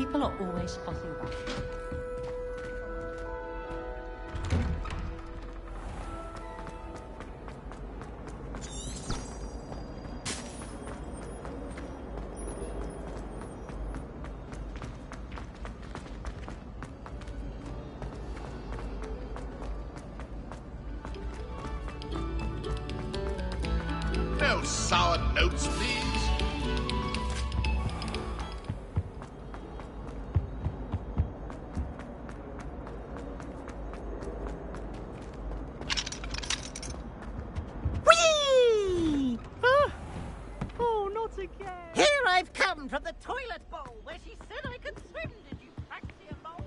People are always spotting back. No sour notes, please. Whee! Oh, not again. Here I've come from the toilet bowl where she said I could swim. Did you fancy a bowl?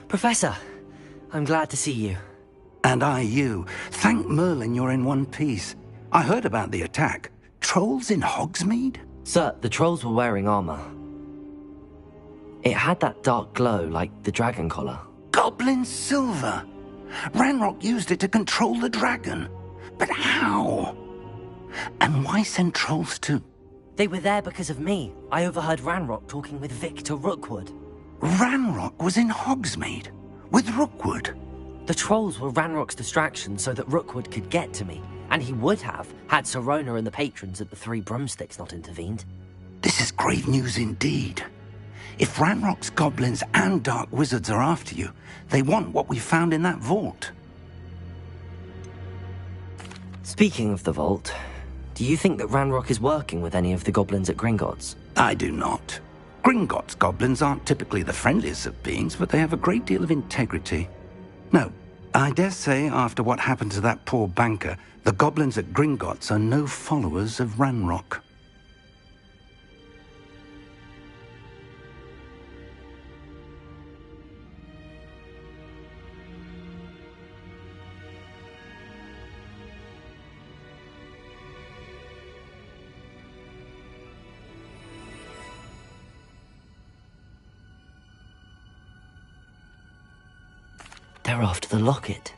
Professor, I'm glad to see you. And I you. Thank Merlin you're in one piece. I heard about the attack. Trolls in Hogsmeade? Sir, the trolls were wearing armor. It had that dark glow like the dragon collar. Goblin silver! Ranrock used it to control the dragon. But how? And why send trolls to... They were there because of me. I overheard Ranrock talking with Victor Rookwood. Ranrock was in Hogsmeade? With Rookwood? The trolls were Ranrock's distraction so that Rookwood could get to me. And he would have, had Sirona and the patrons at the Three Broomsticks not intervened. This is grave news indeed. If Ranrock's goblins and dark wizards are after you, they want what we found in that vault. Speaking of the vault, do you think that Ranrock is working with any of the goblins at Gringotts? I do not. Gringotts goblins aren't typically the friendliest of beings, but they have a great deal of integrity. No, I dare say after what happened to that poor banker, the goblins at Gringotts are no followers of Ranrock. They're after the locket.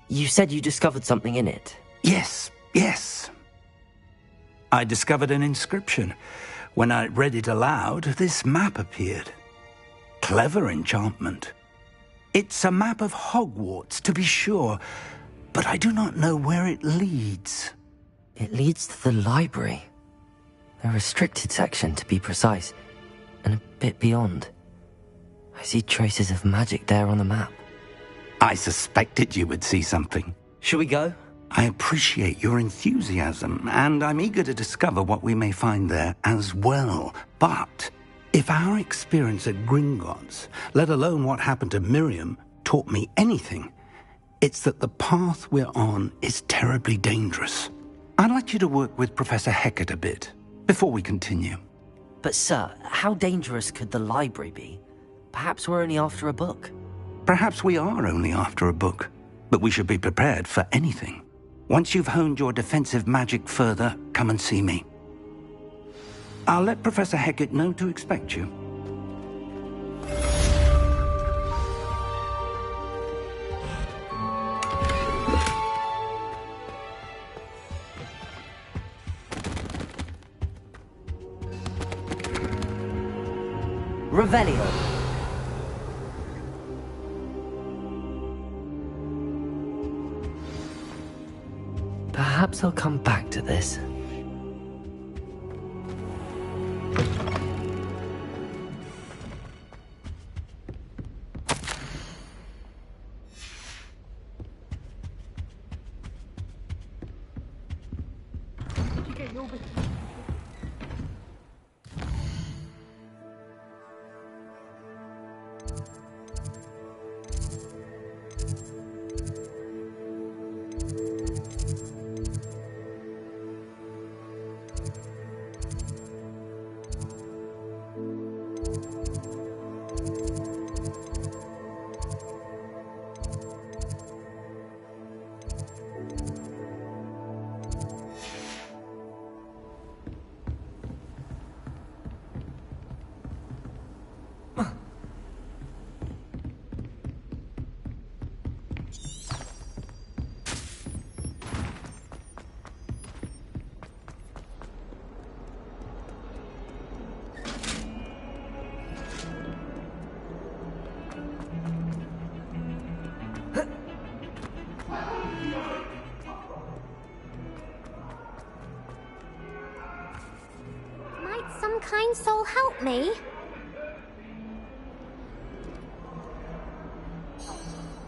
You said you discovered something in it. Yes. I discovered an inscription. When I read it aloud, this map appeared. Clever enchantment. It's a map of Hogwarts, to be sure, but I do not know where it leads. It leads to the library. A restricted section, to be precise, and a bit beyond. I see traces of magic there on the map. I suspected you would see something. Shall we go? I appreciate your enthusiasm, and I'm eager to discover what we may find there as well. But if our experience at Gringotts, let alone what happened to Miriam, taught me anything, it's that the path we're on is terribly dangerous. I'd like you to work with Professor Hecat a bit, before we continue. But sir, how dangerous could the library be? Perhaps we're only after a book. Perhaps we are only after a book, but we should be prepared for anything. Once you've honed your defensive magic further, come and see me. I'll let Professor Hecat know to expect you. Revelio. Perhaps I'll come back to this. kind soul help me?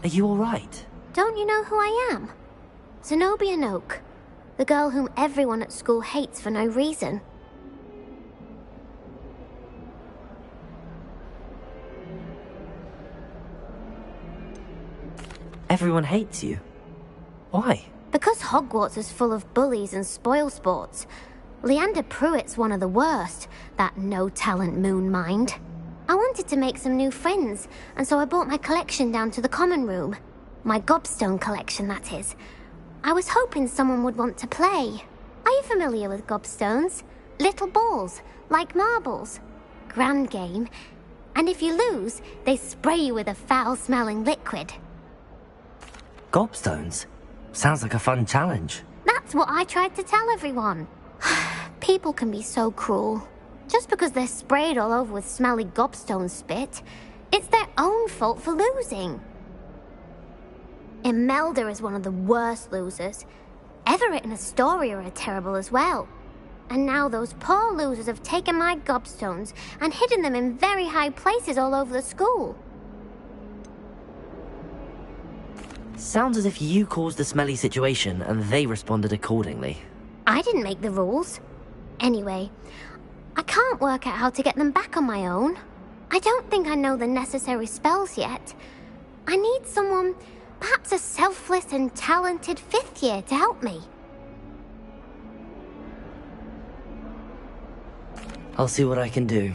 Are you alright? Don't you know who I am? Zenobia Noak, the girl whom everyone at school hates for no reason. Everyone hates you. Why? Because Hogwarts is full of bullies and spoilsports. Leander Pruitt's one of the worst, that no-talent moon mind. I wanted to make some new friends, and so I brought my collection down to the common room. My gobstone collection, that is. I was hoping someone would want to play. Are you familiar with gobstones? Little balls, like marbles. Grand game. And if you lose, they spray you with a foul-smelling liquid. Gobstones? Sounds like a fun challenge. That's what I tried to tell everyone. People can be so cruel. Just because they're sprayed all over with smelly gobstone spit, it's their own fault for losing. Imelda is one of the worst losers. Everett and Astoria are terrible as well. And now those poor losers have taken my gobstones and hidden them in very high places all over the school. Sounds as if you caused the smelly situation and they responded accordingly. I didn't make the rules. Anyway, I can't work out how to get them back on my own. I don't think I know the necessary spells yet. I need someone, perhaps a selfless and talented fifth year to help me. I'll see what I can do.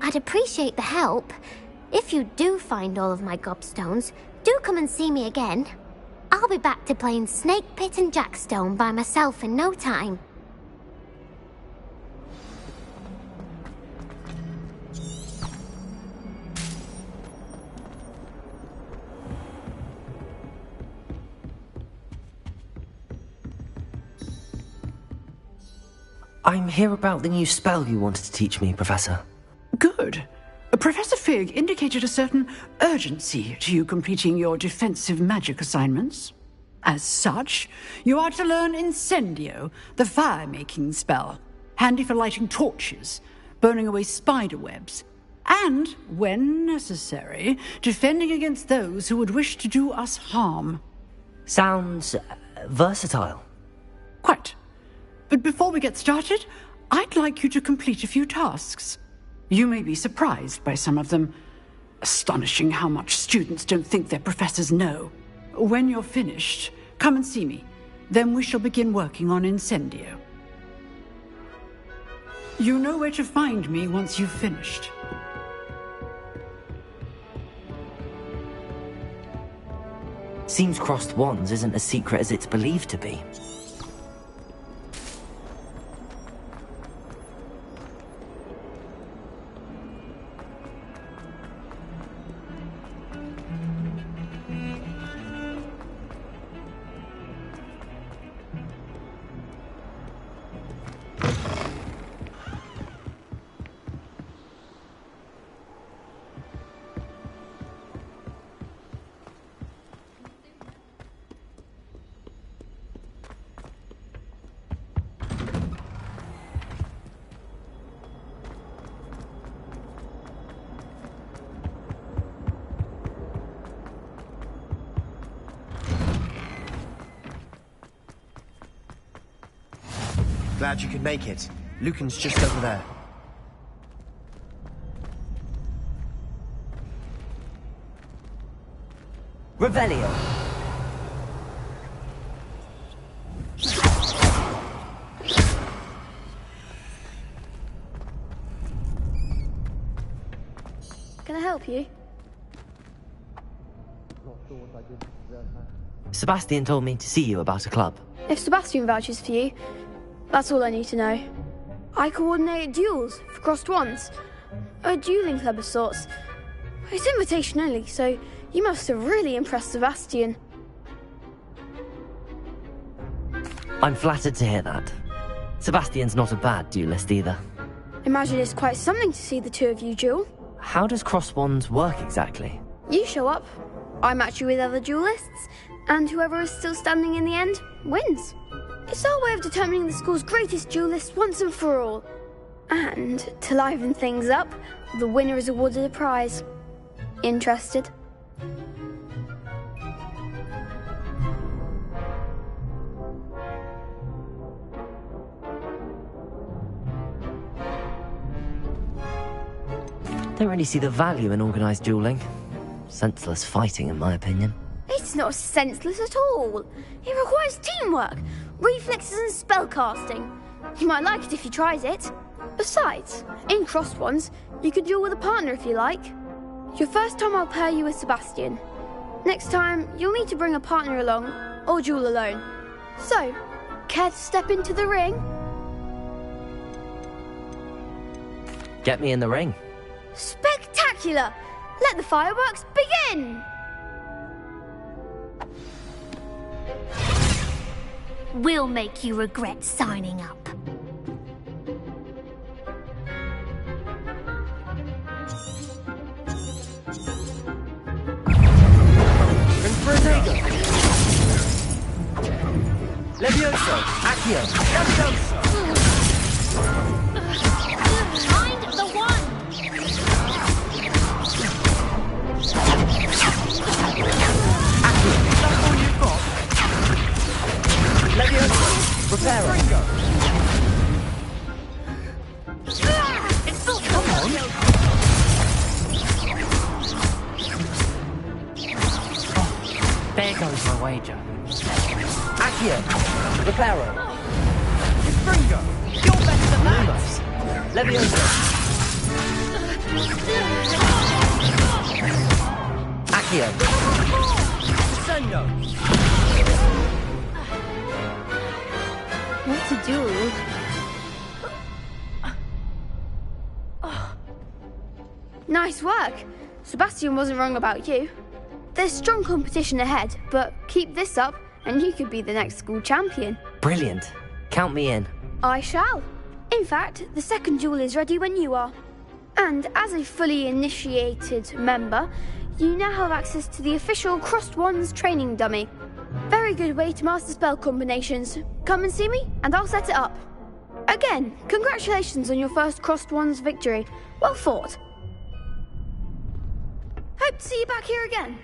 I'd appreciate the help. If you do find all of my gobstones, do come and see me again. I'll be back to playing Snake Pit and Jackstone by myself in no time. I'm here about the new spell you wanted to teach me, Professor. Good. Professor Fig indicated a certain urgency to you completing your defensive magic assignments. As such, you are to learn Incendio, the fire-making spell, handy for lighting torches, burning away spider webs, and, when necessary, defending against those who would wish to do us harm. Sounds versatile. Quite. But before we get started, I'd like you to complete a few tasks. You may be surprised by some of them. Astonishing how much students don't think their professors know. When you're finished, come and see me. Then we shall begin working on Incendio. You know where to find me once you've finished. Seems crossed wands isn't as secret as it's believed to be. Glad you could make it. Lucan's just over there. Revelio. Can I help you? Sebastian told me to see you about a club. If Sebastian vouches for you, that's all I need to know. I coordinate duels for crossed wands. A dueling club of sorts. It's invitation only, so you must have really impressed Sebastian. I'm flattered to hear that. Sebastian's not a bad duelist either. Imagine it's quite something to see the two of you duel. How does cross wands work exactly? You show up, I match you with other duelists, and whoever is still standing in the end wins. It's our way of determining the school's greatest duelist once and for all. And to liven things up, the winner is awarded a prize. Interested? Don't really see the value in organised dueling. Senseless fighting, in my opinion. It's not senseless at all. It requires teamwork, reflexes and spellcasting. You might like it if you tried it. Besides, in crossed ones, you could duel with a partner if you like. Your first time I'll pair you with Sebastian. Next time, you'll need to bring a partner along, or duel alone. So, care to step into the ring? Get me in the ring. Spectacular! Let the fireworks begin! We'll make you regret signing up. Levioso! Accio! Levioso! Find the one! Accio! That's all you've got? Levioso! Reparo! It's still Come on! There goes my wager. Accio! Reparo! Springo! You're better than that! Levioso! Accio! Sendo! What's a duel? Nice work. Sebastian wasn't wrong about you. There's strong competition ahead, but keep this up and you could be the next school champion. Brilliant. Count me in. I shall. In fact, the second duel is ready when you are. And as a fully initiated member, you now have access to the official Crossed Wands training dummy. Very good way to master spell combinations. Come and see me, and I'll set it up. Again, congratulations on your first Crossed Wands victory. Well fought. Hope to see you back here again.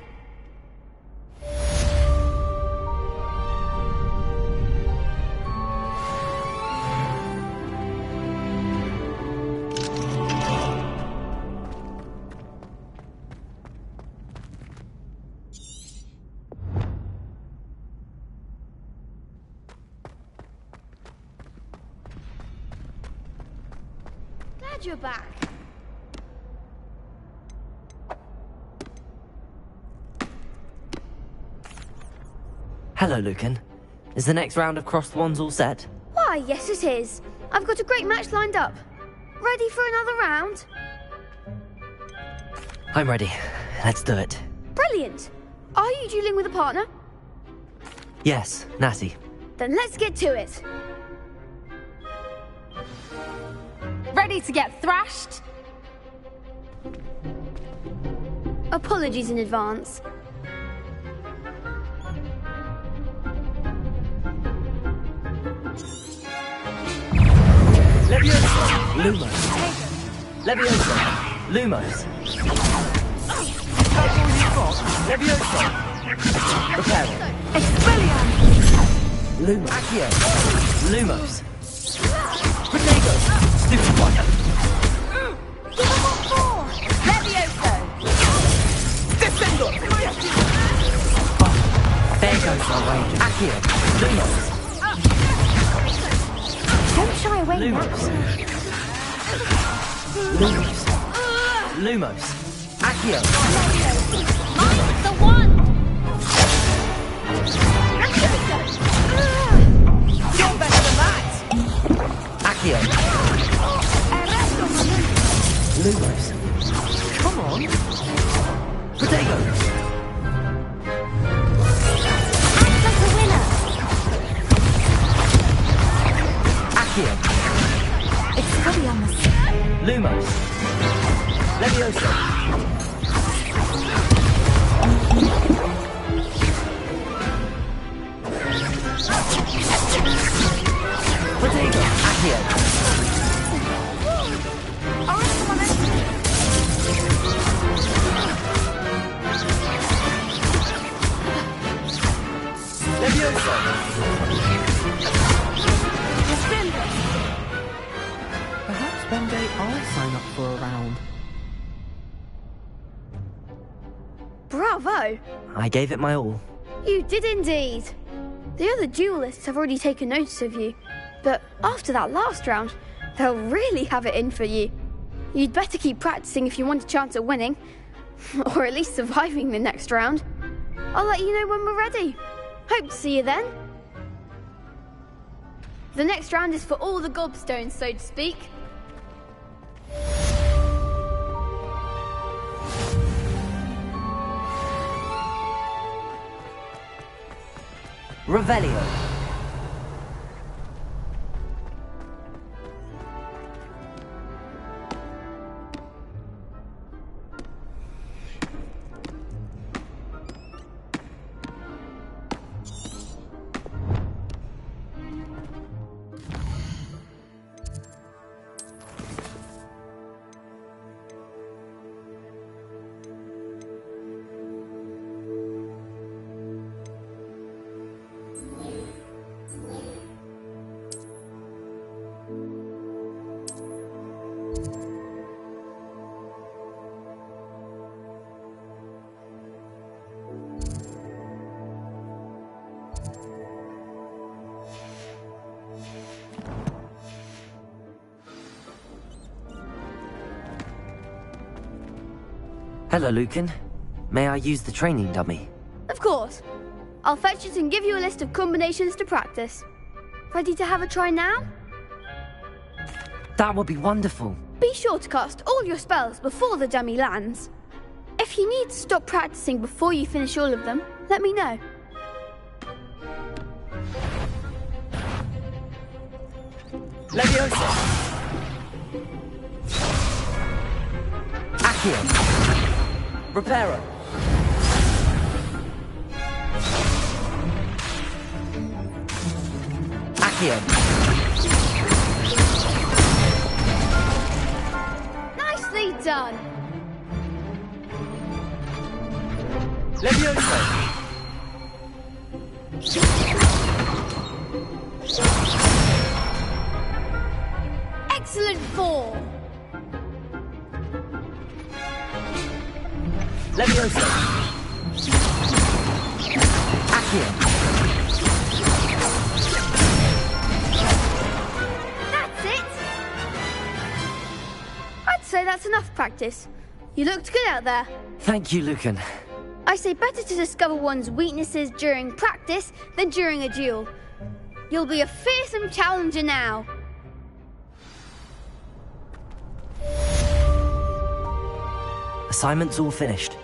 Glad you're back. Hello, Lucan. Is the next round of Crossed Wands all set? Why, yes it is. I've got a great match lined up. Ready for another round? I'm ready. Let's do it. Brilliant. Are you dueling with a partner? Yes, Natty. Then let's get to it. Ready to get thrashed? Apologies in advance. Levioso! Lumos! Levioso! Lumos! That's all you've got? Levioso! Reparo! Expelliarmus! Lumos! Accio! Lumos! Protego! Stupid one! Levioso! Descendo! There goes my wager. Accio! Lumos! Don't shy away now. Lumos! Lumos! Accio! Find the one! You're better than that! Accio! Lumos! Come on! Protego! Act like a winner! Accio! Expelliarmus! Lumos! Levioso! Protego! Accio! Levioso! Perhaps one day I'll sign up for a round. Bravo! I gave it my all. You did indeed. The other duelists have already taken notice of you, but after that last round, they'll really have it in for you. You'd better keep practicing if you want a chance at winning, or at least surviving the next round. I'll let you know when we're ready. Hope to see you then. The next round is for all the gobstones, so to speak. Revelio. Hello, Lucan. May I use the training dummy? Of course. I'll fetch it and give you a list of combinations to practice. Ready to have a try now? That would be wonderful. Be sure to cast all your spells before the dummy lands. If you need to stop practicing before you finish all of them, let me know. Levioso! Accio. Reparo. Accio. Nicely done. Levioso! Excellent form. Levioso! Accio. That's it. I'd say that's enough practice. You looked good out there. Thank you, Lucan. I say better to discover one's weaknesses during practice than during a duel. You'll be a fearsome challenger now. Assignment's all finished.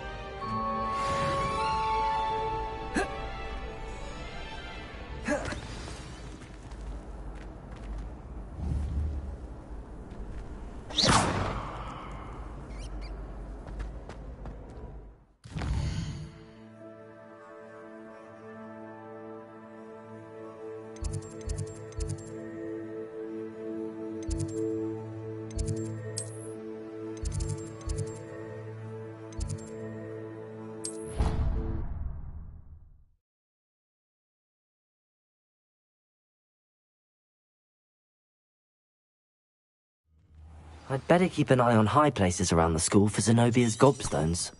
I'd better keep an eye on high places around the school for Zenobia's gobstones.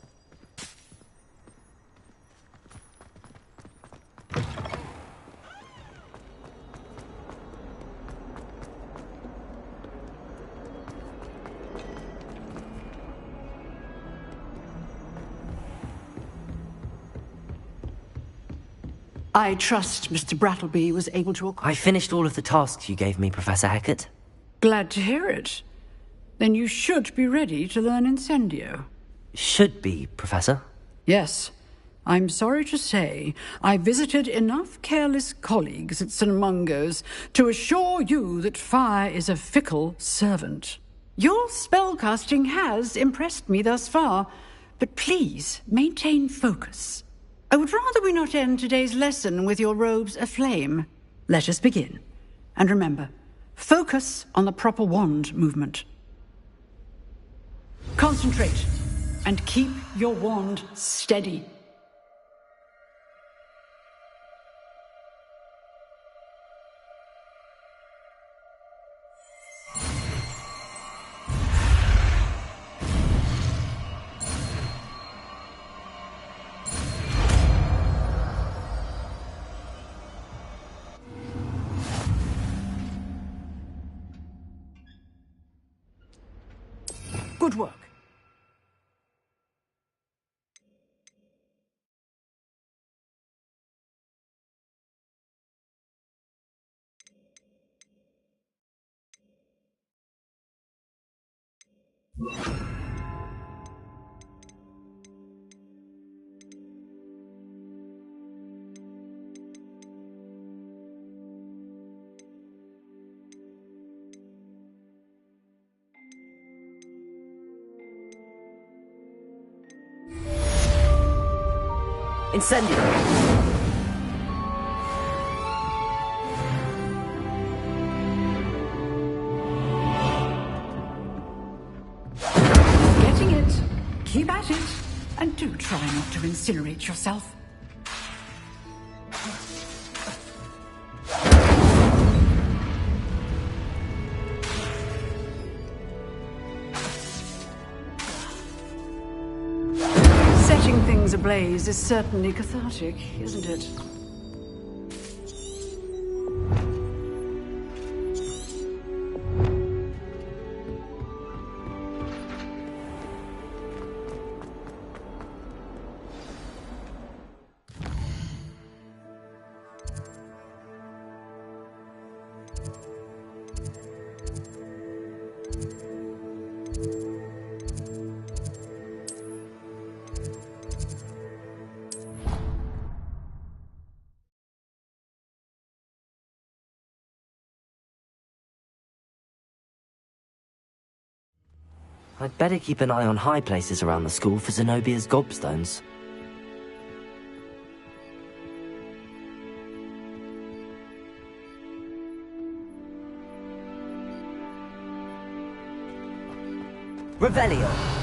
I trust Mr. Brattleby was able to... I finished all of the tasks you gave me, Professor Hackett. Glad to hear it. Then you should be ready to learn Incendio. Should be, Professor. Yes. I'm sorry to say I visited enough careless colleagues at St. Mungo's to assure you that fire is a fickle servant. Your spellcasting has impressed me thus far, but please maintain focus. I would rather we not end today's lesson with your robes aflame. Let us begin. And remember, focus on the proper wand movement. Concentrate and keep your wand steady. Good work. Incendio! Getting it. Keep at it. And do try not to incinerate yourself. Setting things ablaze is certainly cathartic, isn't it? I'd better keep an eye on high places around the school for Zenobia's gobstones. Revelio!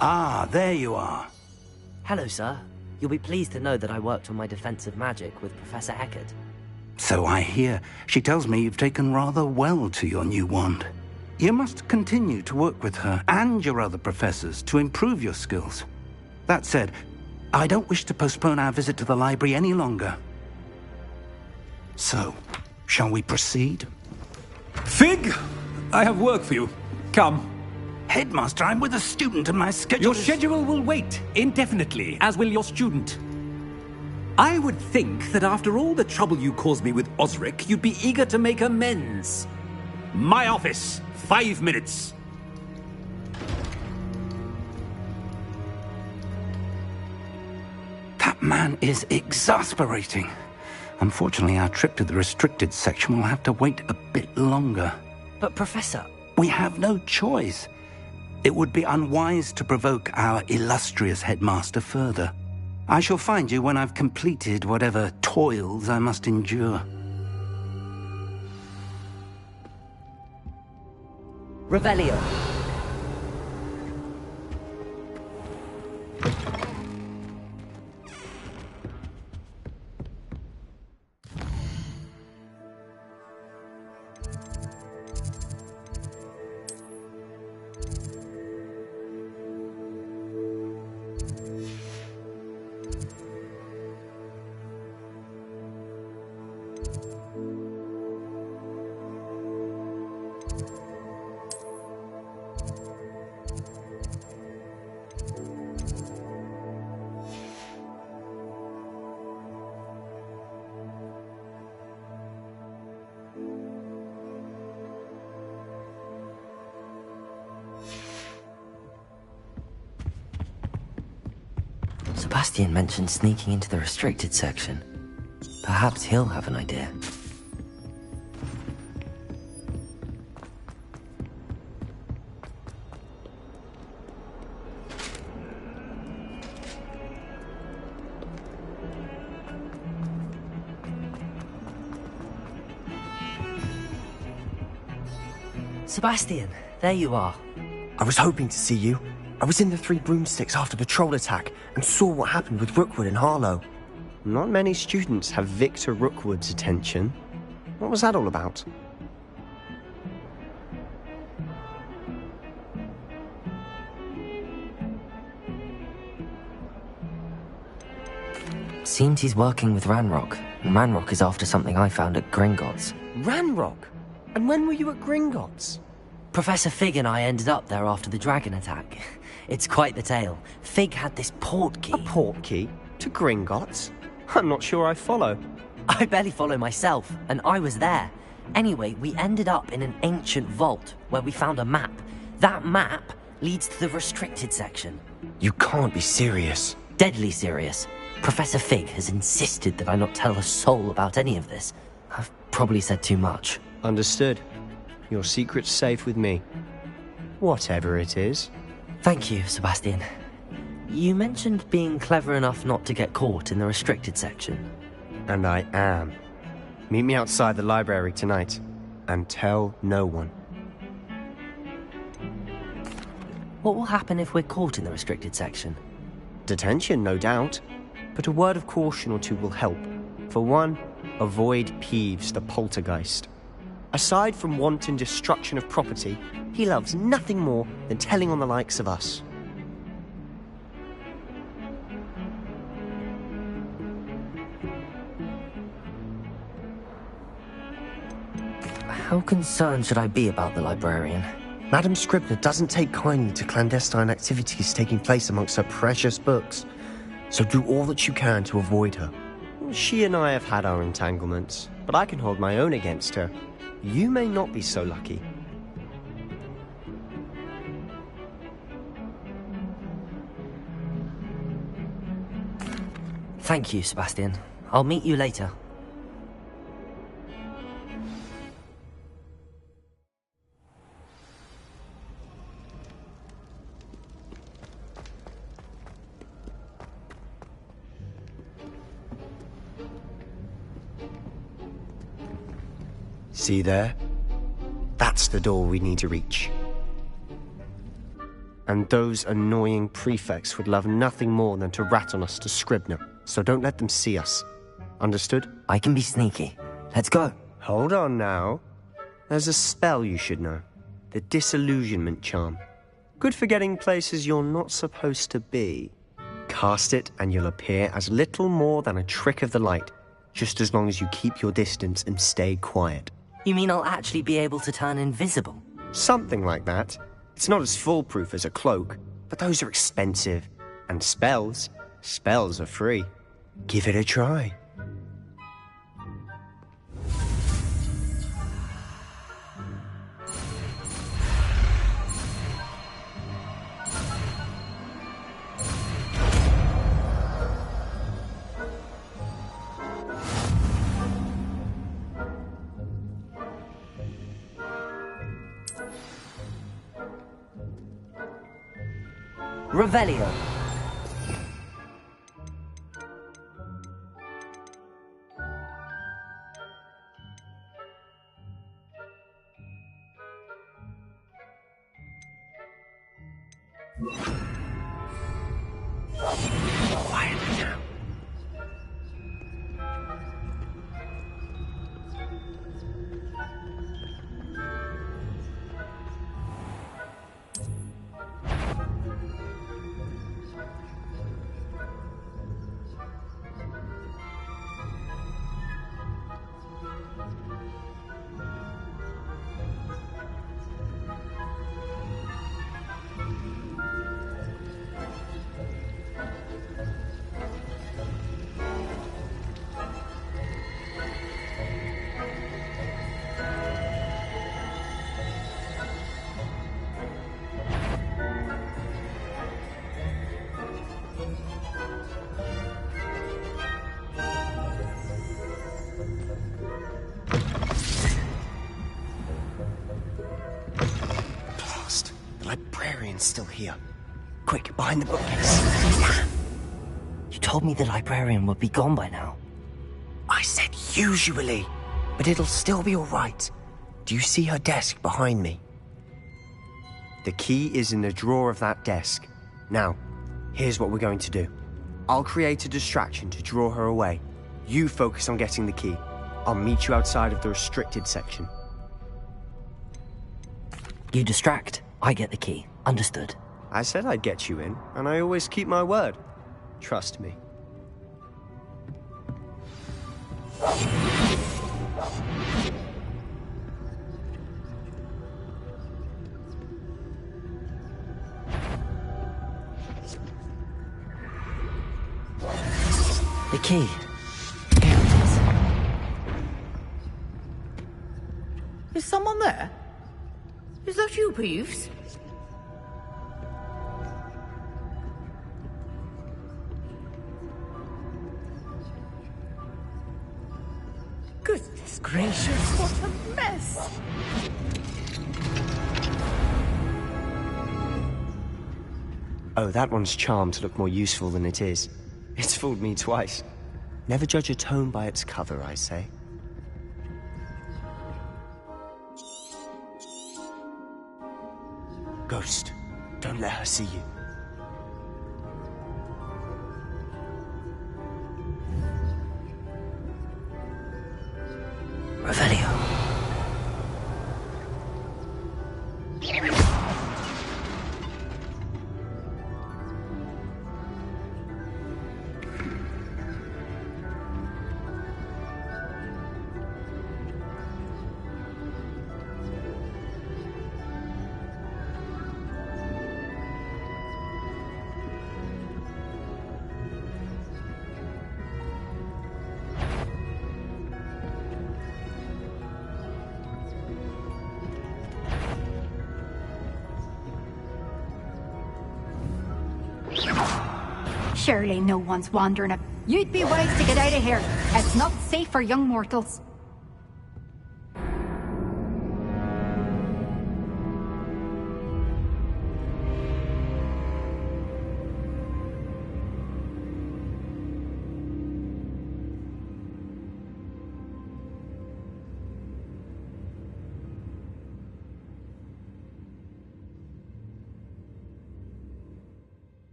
Ah, there you are. Hello, sir. You'll be pleased to know that I worked on my defensive magic with Professor Eckert. So I hear. She tells me you've taken rather well to your new wand. You must continue to work with her and your other professors to improve your skills. That said, I don't wish to postpone our visit to the library any longer. So, shall we proceed? Fig! I have work for you. Come. Headmaster, I'm with a student and my schedule Your schedule will wait indefinitely, as will your student. I would think that after all the trouble you caused me with Osric, you'd be eager to make amends. My office, 5 minutes. That man is exasperating. Unfortunately, our trip to the restricted section will have to wait a bit longer. But, Professor... We have no choice. It would be unwise to provoke our illustrious headmaster further. I shall find you when I've completed whatever toils I must endure. Revelio. Sebastian mentioned sneaking into the restricted section. Perhaps he'll have an idea. Sebastian, there you are. I was hoping to see you. I was in the Three Broomsticks after the troll attack and saw what happened with Rookwood and Harlow. Not many students have Victor Rookwood's attention. What was that all about? Seems he's working with Ranrock, and Ranrock is after something I found at Gringotts. Ranrock? And when were you at Gringotts? Professor Fig and I ended up there after the dragon attack. It's quite the tale. Fig had this port key. A port key? To Gringotts? I'm not sure I follow. I barely follow myself, and I was there. Anyway, we ended up in an ancient vault where we found a map. That map leads to the restricted section. You can't be serious. Deadly serious. Professor Fig has insisted that I not tell a soul about any of this. I've probably said too much. Understood. Your secret's safe with me. Whatever it is. Thank you, Sebastian. You mentioned being clever enough not to get caught in the restricted section. And I am. Meet me outside the library tonight, and tell no one. What will happen if we're caught in the restricted section? Detention, no doubt. But a word of caution or two will help. For one, avoid Peeves the poltergeist. Aside from wanton destruction of property, he loves nothing more than telling on the likes of us. How concerned should I be about the librarian? Madam Scribner doesn't take kindly to clandestine activities taking place amongst her precious books, so do all that you can to avoid her. She and I have had our entanglements, but I can hold my own against her. You may not be so lucky. Thank you, Sebastian. I'll meet you later. See there? That's the door we need to reach. And those annoying prefects would love nothing more than to rat on us to Scribner, so don't let them see us. Understood? I can be sneaky. Let's go. Hold on now. There's a spell you should know. The Disillusionment Charm. Good for getting places you're not supposed to be. Cast it and you'll appear as little more than a trick of the light, just as long as you keep your distance and stay quiet. You mean I'll actually be able to turn invisible? Something like that. It's not as foolproof as a cloak, but those are expensive. And spells are free. Give it a try. Revelio. Quietly now. Librarian's still here. Quick, behind the bookcase. You told me the librarian would be gone by now. I said usually, but it'll still be all right. Do you see her desk behind me? The key is in the drawer of that desk. Now, here's what we're going to do. I'll create a distraction to draw her away. You focus on getting the key. I'll meet you outside of the restricted section. You distract, I get the key. Understood. I said I'd get you in, and I always keep my word. Trust me. The key. Here it is. Is someone there? Is that you, Peeves? Goodness gracious, what a mess! Oh, that one's charmed to look more useful than it is. It's fooled me twice. Never judge a tome by its cover, I say. Ghost, don't let her see you. Revelio. Surely no one's wandering up. You'd be wise to get out of here. It's not safe for young mortals.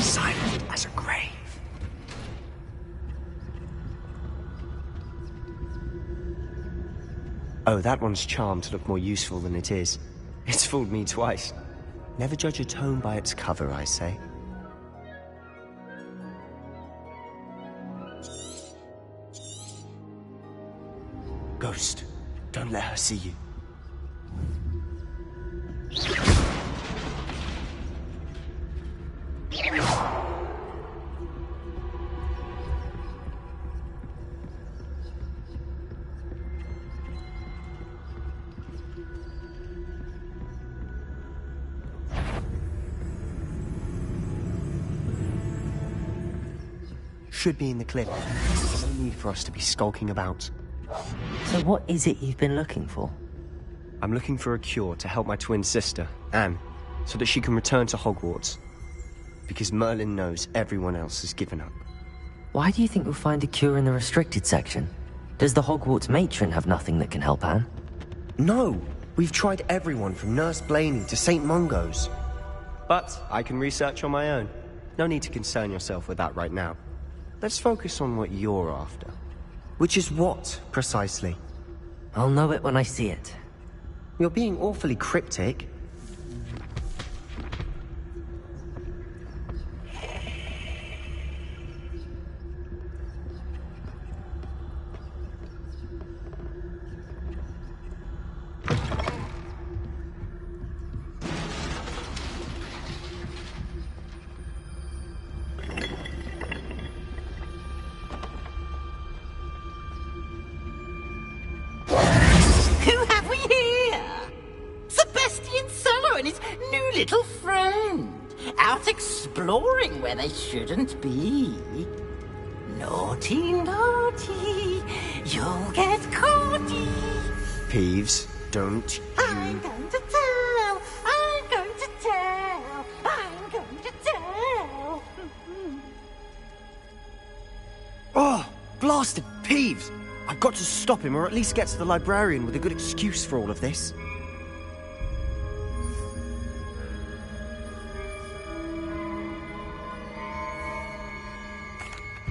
Silent as a grave. Oh, that one's charmed to look more useful than it is. It's fooled me twice. Never judge a tome by its cover, I say. Ghost, don't let her see you. Should be in the clip. There's no need for us to be skulking about. So what is it you've been looking for? I'm looking for a cure to help my twin sister, Anne, so that she can return to Hogwarts. Because Merlin knows everyone else has given up. Why do you think we'll find a cure in the restricted section? Does the Hogwarts matron have nothing that can help Anne? No! We've tried everyone from Nurse Blaney to St. Mungo's. But I can research on my own. No need to concern yourself with that right now. Let's focus on what you're after. Which is what, precisely? I'll know it when I see it. You're being awfully cryptic. and his new little friend, out exploring where they shouldn't be. Naughty, naughty, you'll get caughty. Peeves, don't you... I'm going to tell, I'm going to tell, I'm going to tell. Oh, blasted Peeves! I've got to stop him, or at least get to the librarian with a good excuse for all of this.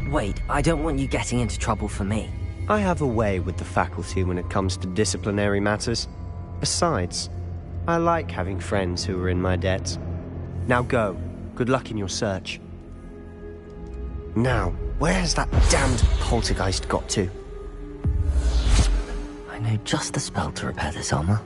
Wait, I don't want you getting into trouble for me. I have a way with the faculty when it comes to disciplinary matters. Besides, I like having friends who are in my debt. Now go. Good luck in your search. Now, where's that damned poltergeist got to? I know just the spell to repair this armor.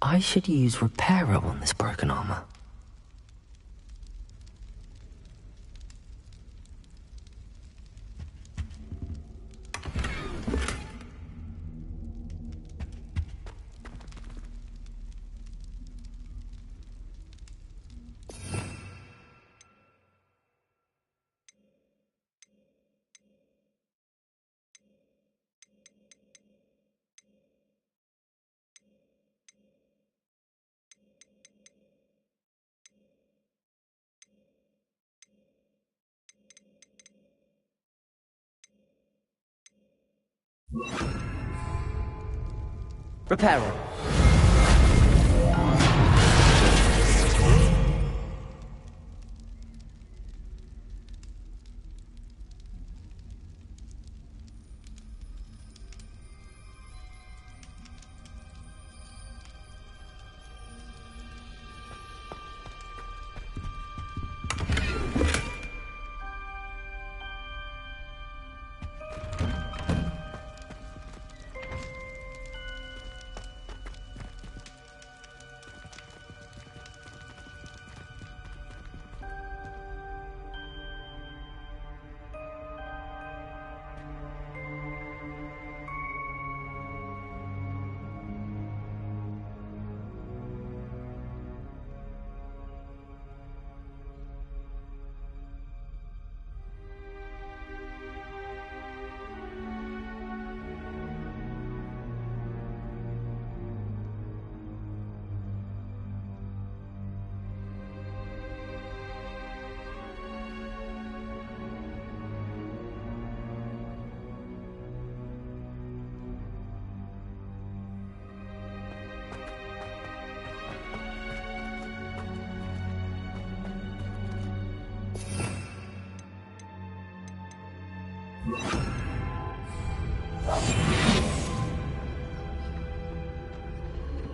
I should use Reparo on this broken armor. Reparo.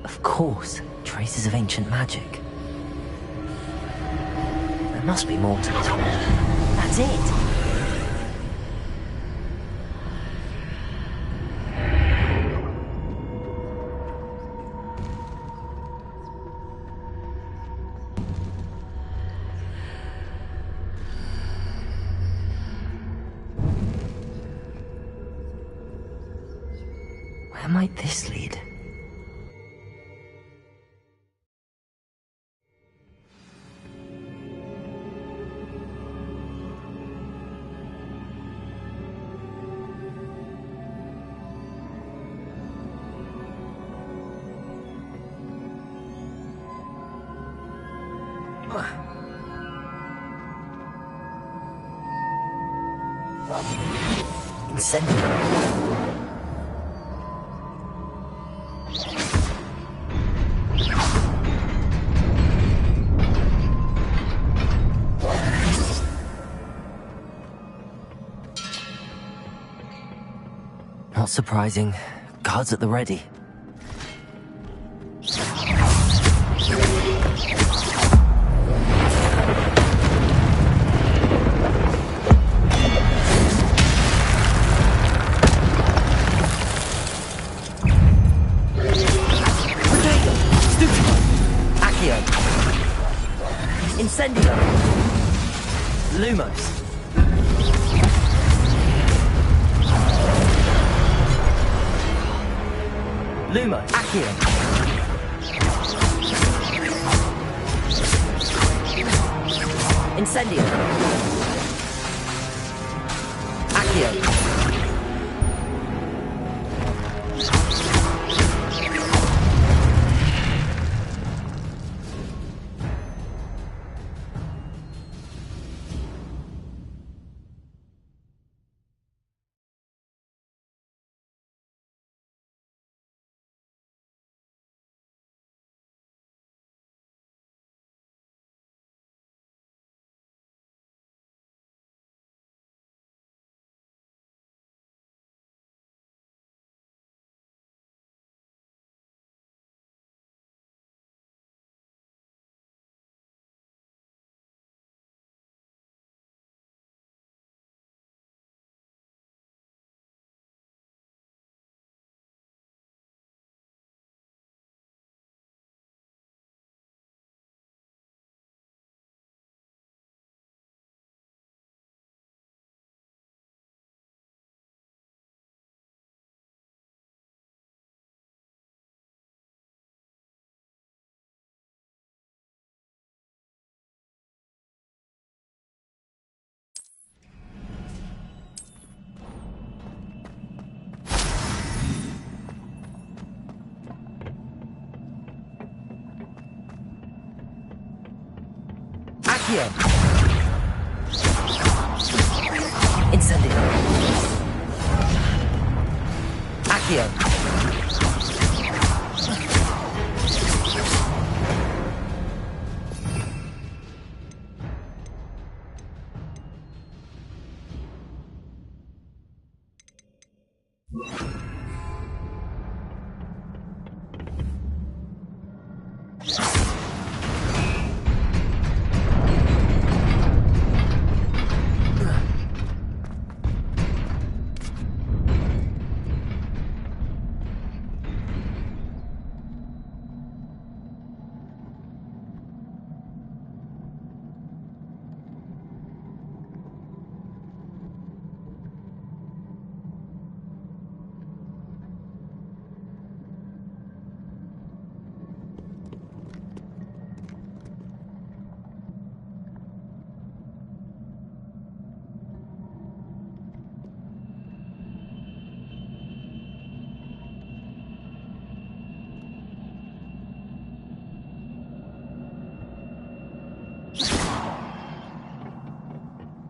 Of course, traces of ancient magic. There must be more to this one. That's it! Where might this lead? Incendiary. Not surprising. Guards at the ready. Incendio! Lumos! Lumo! Accio! Incendio! Accio! Accio! Incendio! Accio!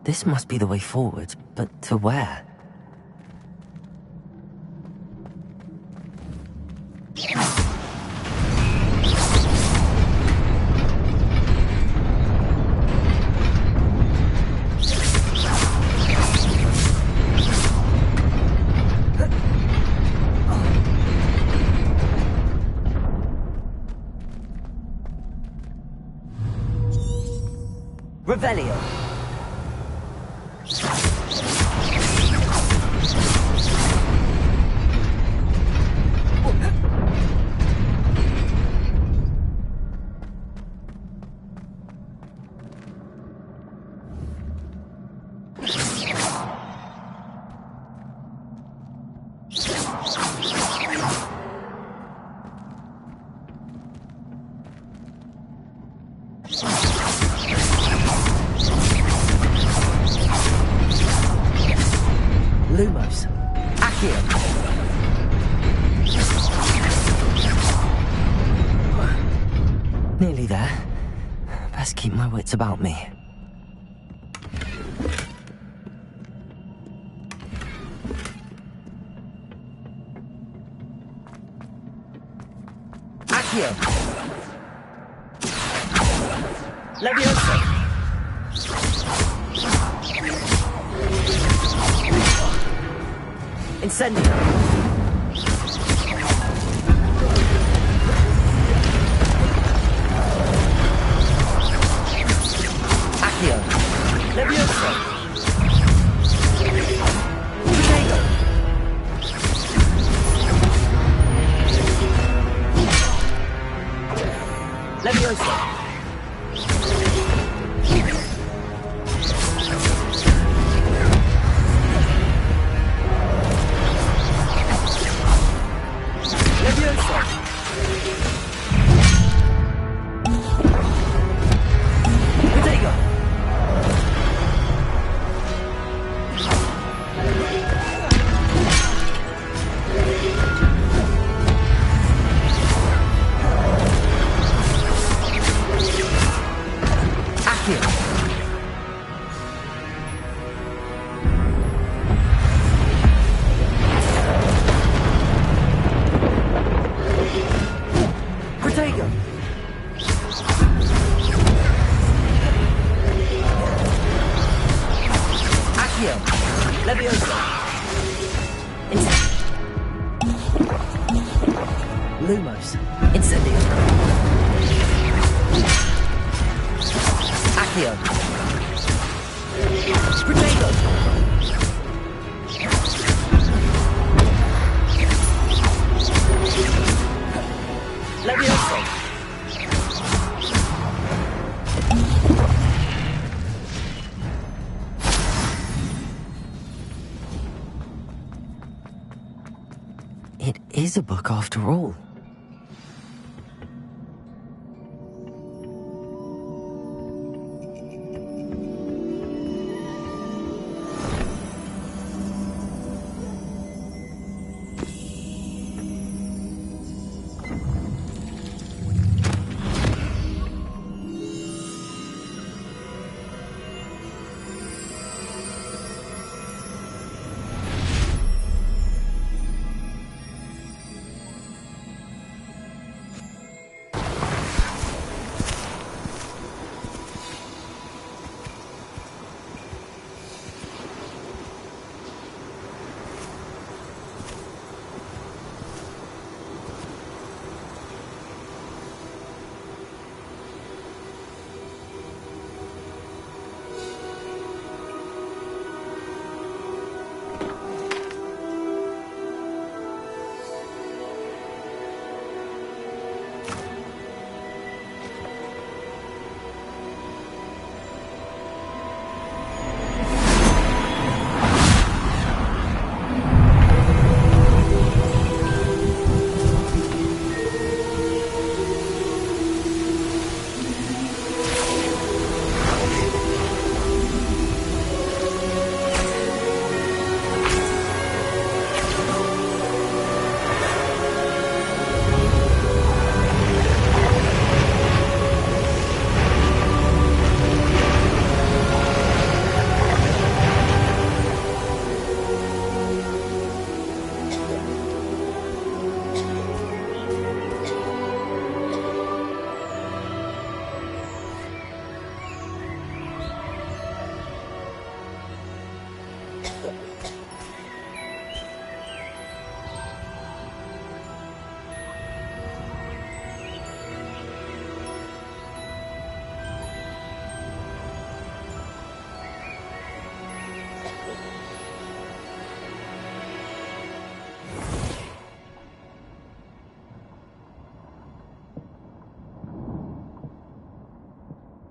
This must be the way forward, but to where? Revelio! Lumos. Accio. Nearly there. Best keep my wits about me. Accio. Leviosa. Incendio! Accio! Leviosa! Fuego! Leviosa! Lumos. Incendio. Accio. Protego. Levioso. It is a book after all.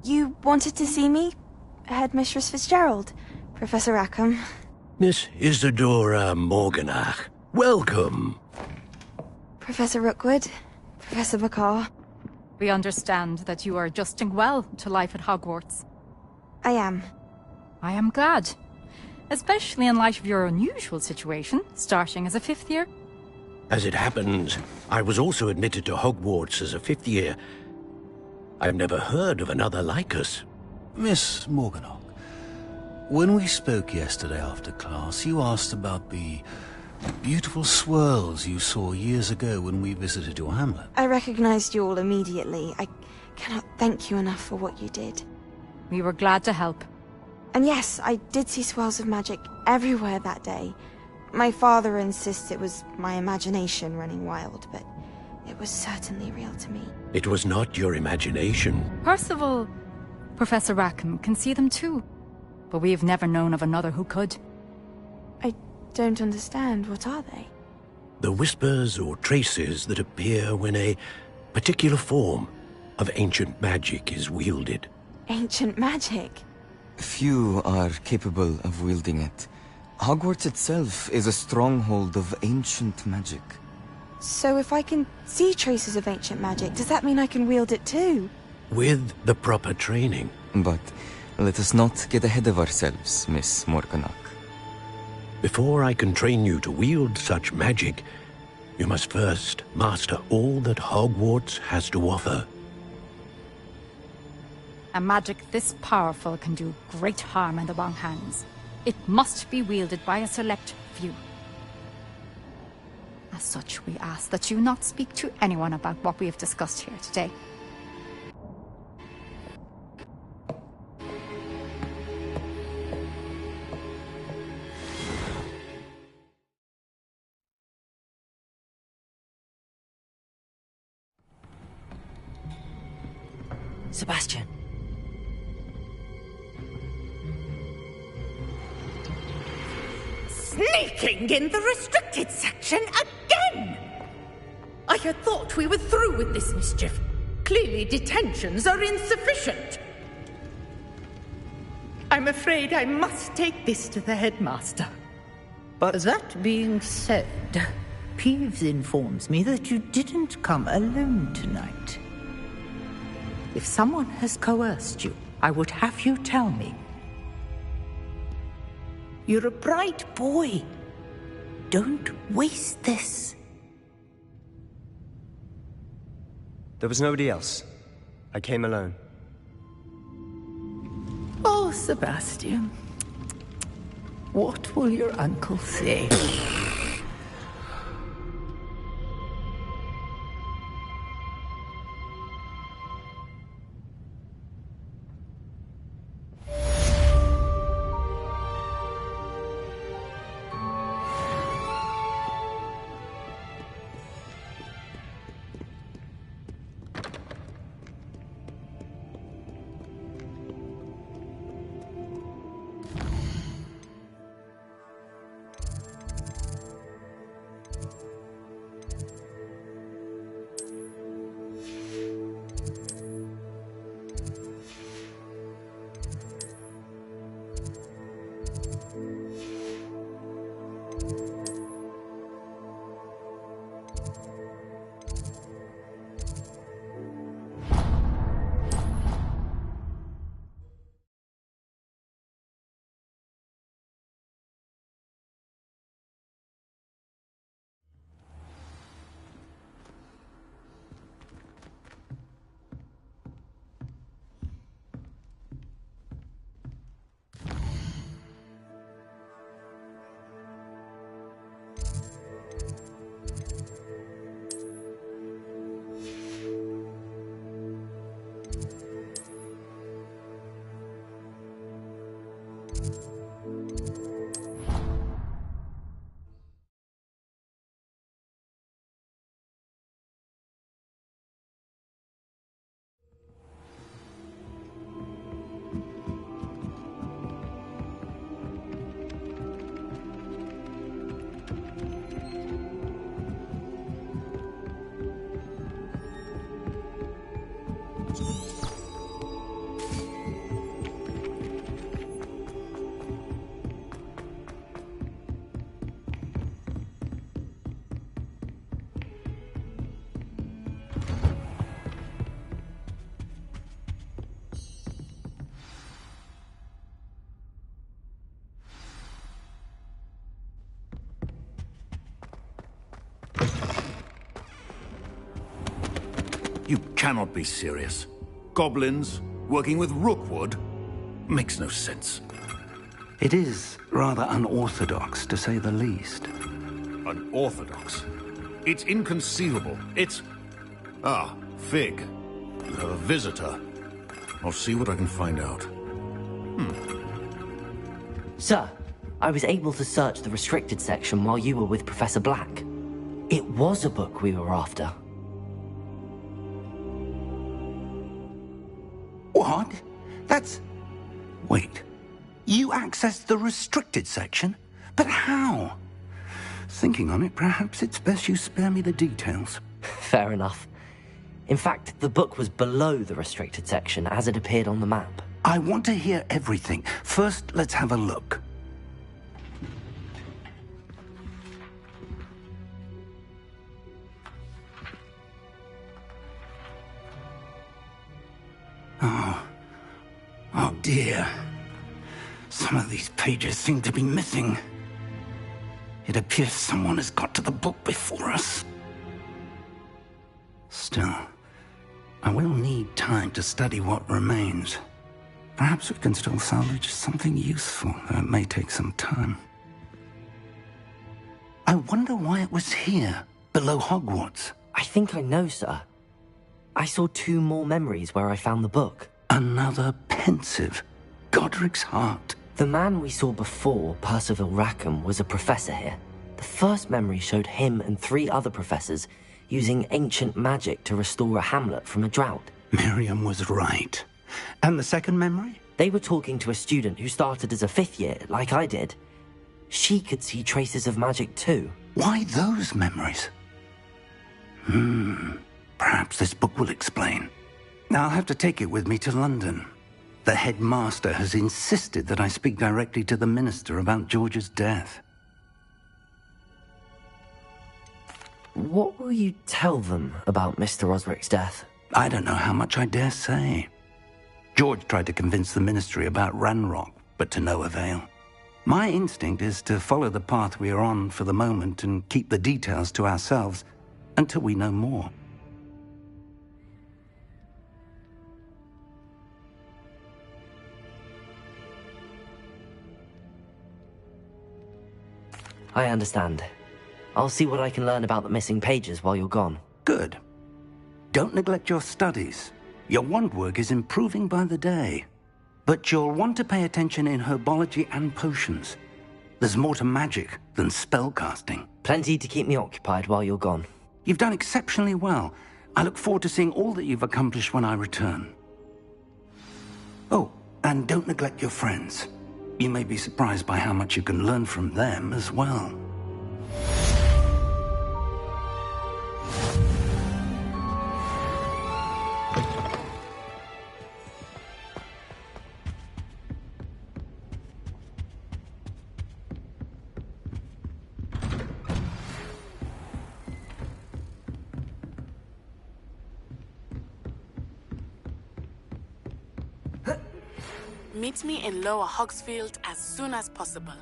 You wanted to see me? Headmistress Fitzgerald, Professor Rackham. Miss Isadora Morganach, welcome. Professor Rookwood, Professor McCaw. We understand that you are adjusting well to life at Hogwarts. I am. I am glad. Especially in light of your unusual situation, starting as a 5th year. As it happens, I was also admitted to Hogwarts as a 5th year. I've never heard of another like us. Miss Morganach, when we spoke yesterday after class, you asked about the beautiful swirls you saw years ago when we visited your hamlet. I recognized you all immediately. I cannot thank you enough for what you did. We were glad to help. And yes, I did see swirls of magic everywhere that day. My father insists it was my imagination running wild, but it was certainly real to me. It was not your imagination. Percival, Professor Rackham can see them too. But we have never known of another who could. I don't understand. What are they? The whispers or traces that appear when a particular form of ancient magic is wielded. Ancient magic? Few are capable of wielding it. Hogwarts itself is a stronghold of ancient magic. So if I can see traces of ancient magic, does that mean I can wield it too? With the proper training. But let us not get ahead of ourselves, Miss Morganach. Before I can train you to wield such magic, you must first master all that Hogwarts has to offer. A magic this powerful can do great harm in the wrong hands. It must be wielded by a select few. As such, we ask that you not speak to anyone about what we have discussed here today. Sebastian. Sneaking in the restricted section again! I had thought we were through with this mischief. Clearly detentions are insufficient. I'm afraid I must take this to the headmaster. But that being said, Peeves informs me that you didn't come alone tonight. If someone has coerced you, I would have you tell me. You're a bright boy. Don't waste this. there was nobody else. I came alone. Oh, Sebastian. What will your uncle say? You cannot be serious. Goblins working with Rookwood? Makes no sense. It is rather unorthodox, to say the least. Unorthodox? It's inconceivable. It's... Ah, Fig. You have a visitor. I'll see what I can find out. Sir, I was able to search the restricted section while you were with Professor Black. It was a book we were after. What? That's... Wait. You accessed the restricted section? But how? Thinking on it, perhaps it's best you spare me the details. Fair enough. In fact, the book was below the restricted section as it appeared on the map. I want to hear everything. First, let's have a look. dear. Some of these pages seem to be missing. It appears someone has got to the book before us. Still, I will need time to study what remains. Perhaps we can still salvage something useful, though it may take some time. I wonder why it was here, below Hogwarts. I think I know, sir. I saw 2 more memories where I found the book. Another pensive. Godric's heart. The man we saw before, Percival Rackham, was a professor here. The first memory showed him and 3 other professors using ancient magic to restore a hamlet from a drought. Miriam was right. And the second memory? They were talking to a student who started as a 5th year, like I did. She could see traces of magic too. Why those memories? Perhaps this book will explain. Now I'll have to take it with me to London. The headmaster has insisted that I speak directly to the minister about George's death. What will you tell them about Mr. Osric's death? I don't know how much I dare say. George tried to convince the ministry about Ranrock, but to no avail. My instinct is to follow the path we are on for the moment and keep the details to ourselves until we know more. I understand. I'll see what I can learn about the missing pages while you're gone. Good. Don't neglect your studies. Your wand work is improving by the day. But you'll want to pay attention in herbology and potions. There's more to magic than spellcasting. Plenty to keep me occupied while you're gone. You've done exceptionally well. I look forward to seeing all that you've accomplished when I return. Oh, and don't neglect your friends. You may be surprised by how much you can learn from them as well. Meet me in Lower Hogsfield as soon as possible.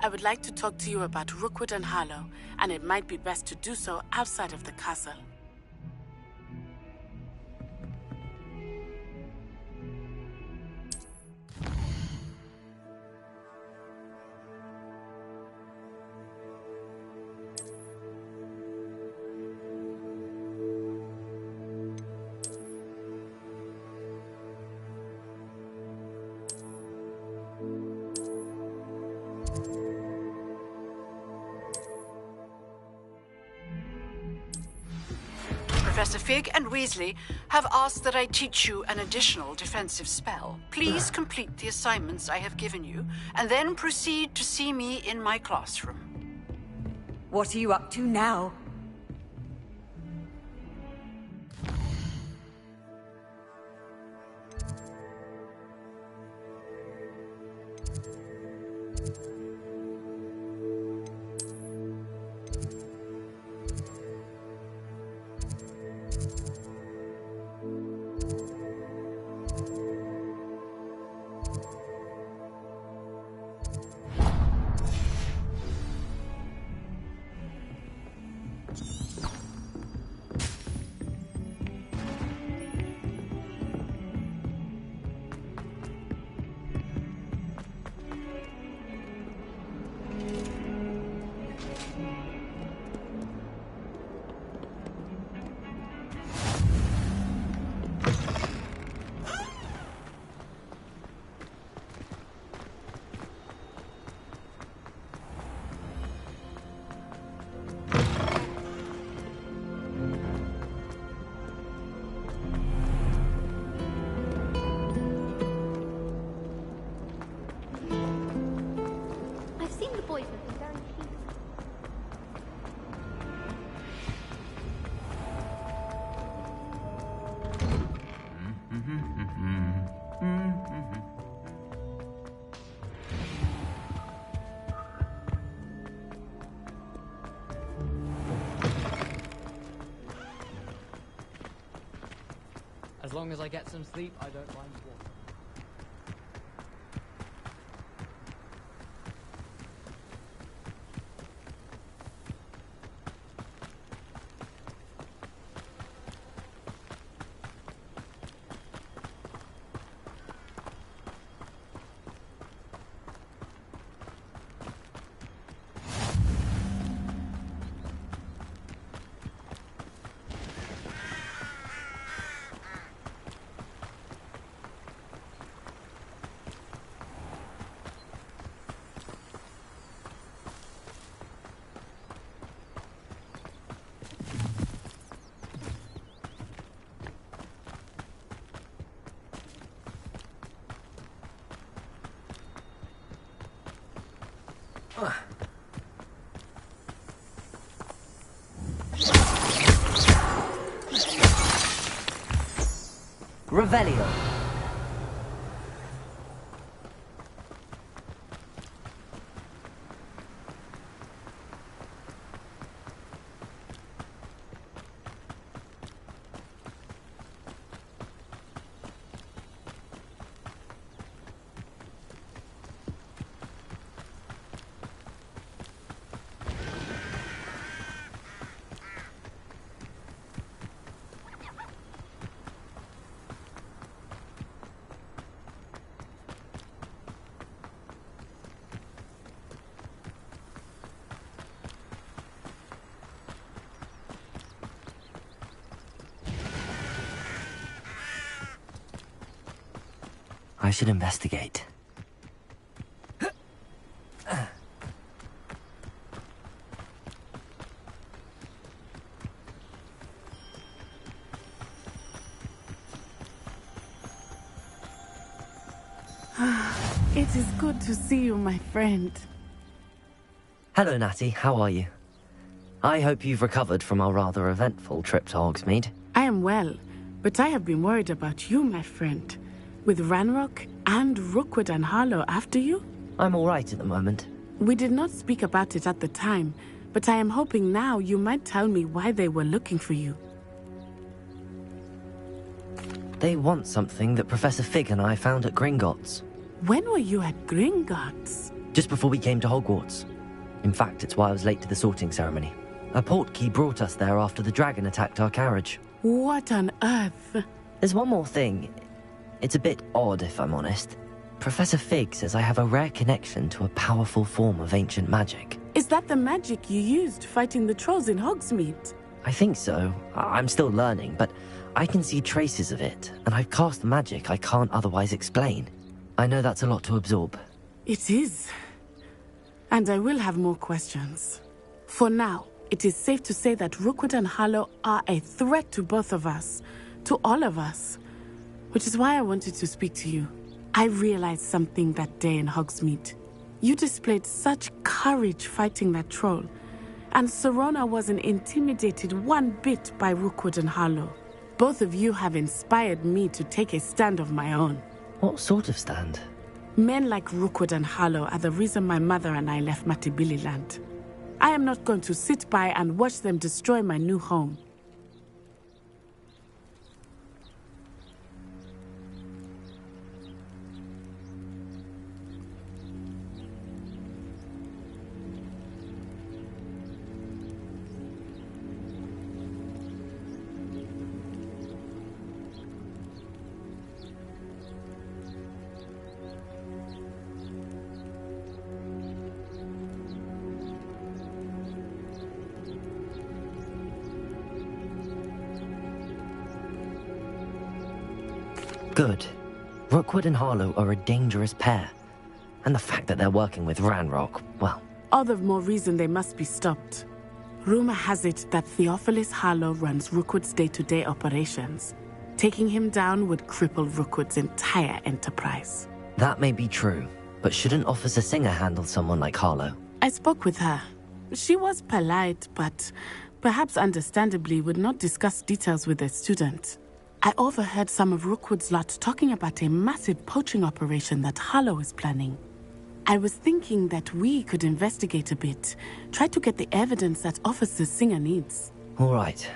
I would like to talk to you about Rookwood and Harlow, and it might be best to do so outside of the castle. Professor Fig and Weasley have asked that I teach you an additional defensive spell. Please complete the assignments I have given you, and then proceed to see me in my classroom. What are you up to now? As long as I get some sleep, I don't mind walking. Revelio. I should investigate. It is good to see you, my friend. Hello, Natty. How are you? I hope you've recovered from our rather eventful trip to Hogsmeade. I am well, but I have been worried about you, my friend. With Ranrock and Rookwood and Harlow after you? I'm all right at the moment. We did not speak about it at the time, but I am hoping now you might tell me why they were looking for you. They want something that Professor Fig and I found at Gringotts. When were you at Gringotts? Just before we came to Hogwarts. In fact, it's why I was late to the sorting ceremony. A portkey brought us there after the dragon attacked our carriage. What on earth? There's one more thing. It's a bit odd, if I'm honest. Professor Fig says I have a rare connection to a powerful form of ancient magic. Is that the magic you used fighting the trolls in Hogsmeade? I think so. I'm still learning, but I can see traces of it, and I've cast magic I can't otherwise explain. I know that's a lot to absorb. It is. And I will have more questions. For now, it is safe to say that Rookwood and Harlow are a threat to both of us, to all of us. Which is why I wanted to speak to you. I realized something that day in Hogsmeade. You displayed such courage fighting that troll, and Serona wasn't intimidated one bit by Rookwood and Harlow. Both of you have inspired me to take a stand of my own. What sort of stand? Men like Rookwood and Harlow are the reason my mother and I left Matibili land. I am not going to sit by and watch them destroy my new home. Good. Rookwood and Harlow are a dangerous pair. And the fact that they're working with Ranrock, well... All the more reason they must be stopped. Rumor has it that Theophilus Harlow runs Rookwood's day-to-day operations. Taking him down would cripple Rookwood's entire enterprise. That may be true, but shouldn't Officer Singer handle someone like Harlow? I spoke with her. She was polite, but perhaps understandably would not discuss details with a student. I overheard some of Rookwood's lot talking about a massive poaching operation that Harlow is planning. I was thinking that we could investigate a bit, try to get the evidence that Officer Singer needs. All right,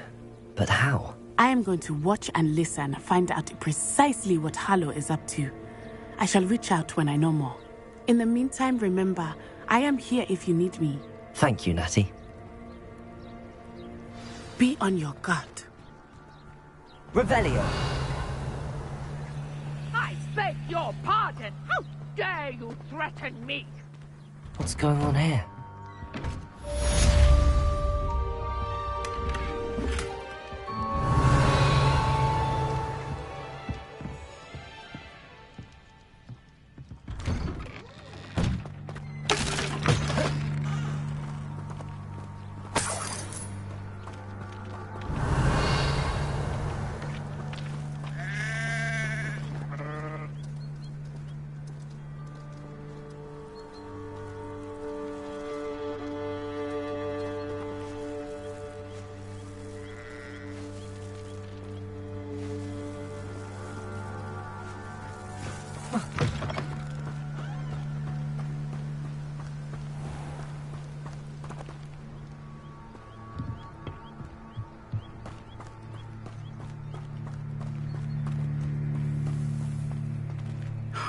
but how? I am going to watch and listen, find out precisely what Harlow is up to. I shall reach out when I know more. In the meantime, remember, I am here if you need me. Thank you, Natty. Be on your guard. Revelio! I beg your pardon! How dare you threaten me? What's going on here?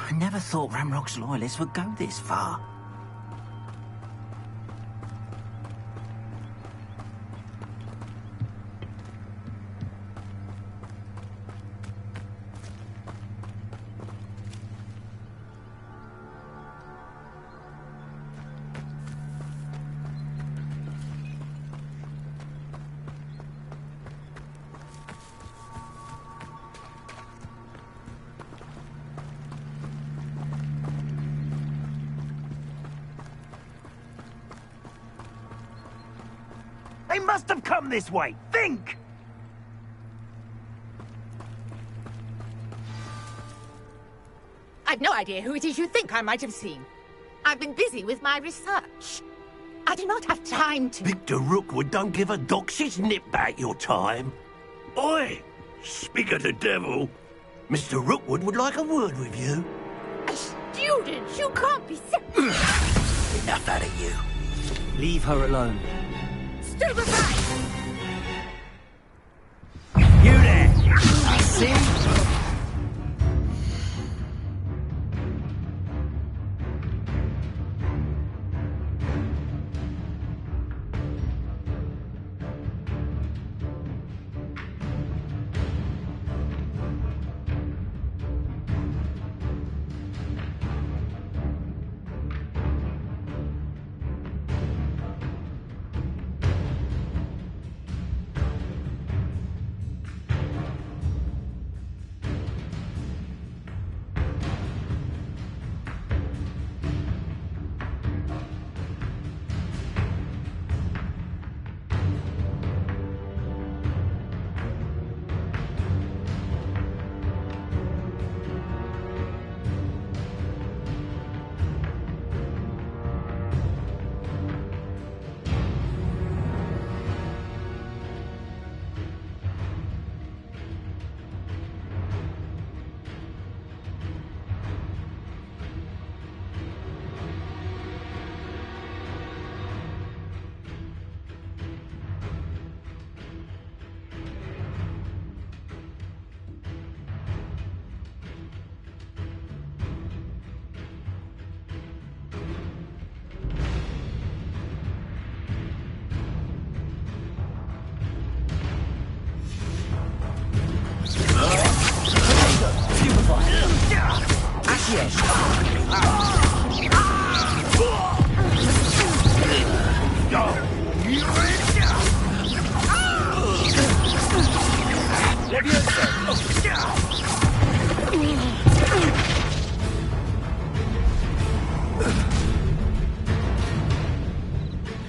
I never thought Ramrock's loyalists would go this far. They must have come this way. Think! I've no idea who it is you think I might have seen. I've been busy with my research. I do not have time to... Victor Rookwood don't give a doxy's nip back your time. Oi! Speak of the devil. Mr. Rookwood would like a word with you. A student? You can't be so... Enough out of you. Leave her alone. Stupefy! You there! I see.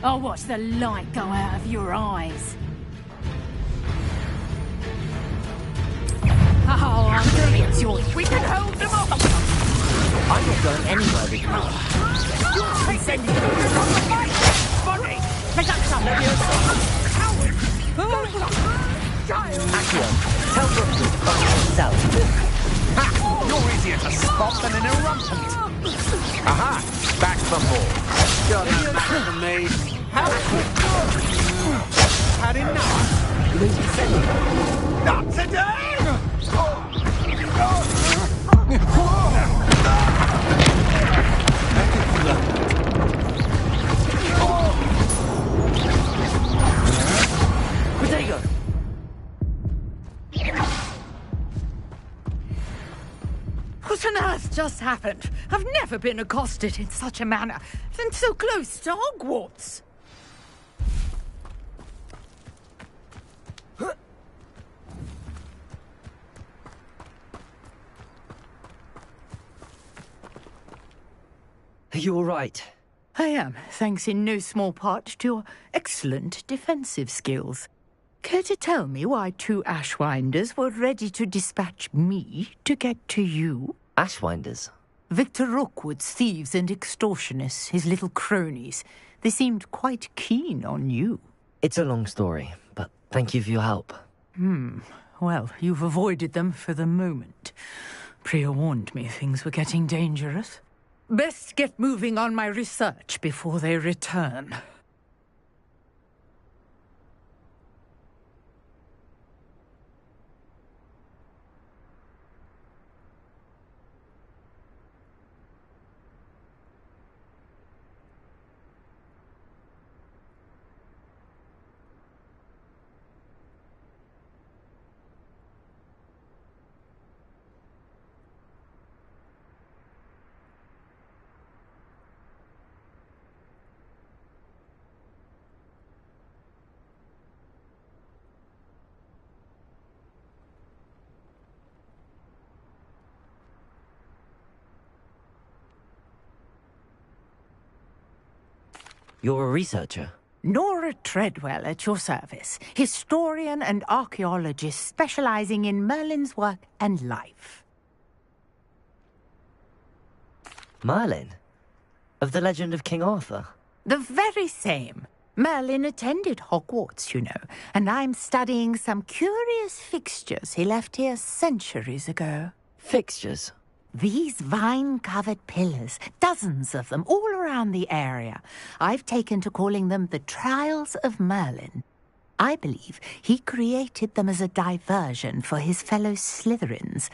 I'll watch the light go out of your eyes. Oh, I'm sure it's yours. We can hold them off. I'm not going anywhere with you. You're sending them on the fight. Bonnie, take up some of Coward. Child. Accio, tell Brooklyn to find himself. Ha! You're easier to spot than an irrumpent. Aha! Back for more. Got that back for me. How had enough. Not today! Potato! What on earth just happened? I've never been accosted in such a manner, and so close to Hogwarts. Are you all right? I am, thanks in no small part to your excellent defensive skills. Care to tell me why two Ashwinders were ready to dispatch me to get to you? Ashwinders? Victor Rookwood's thieves and extortionists, his little cronies. They seemed quite keen on you. It's a long story, but thank you for your help. Well, you've avoided them for the moment. Priya warned me things were getting dangerous. Best get moving on my research before they return. You're a researcher? Nora Treadwell at your service, historian and archaeologist specializing in Merlin's work and life. Merlin? Of the legend of King Arthur? The very same. Merlin attended Hogwarts, you know, and I'm studying some curious fixtures he left here centuries ago. Fixtures? These vine-covered pillars, dozens of them, all around the area. I've taken to calling them the Trials of Merlin. I believe he created them as a diversion for his fellow Slytherins.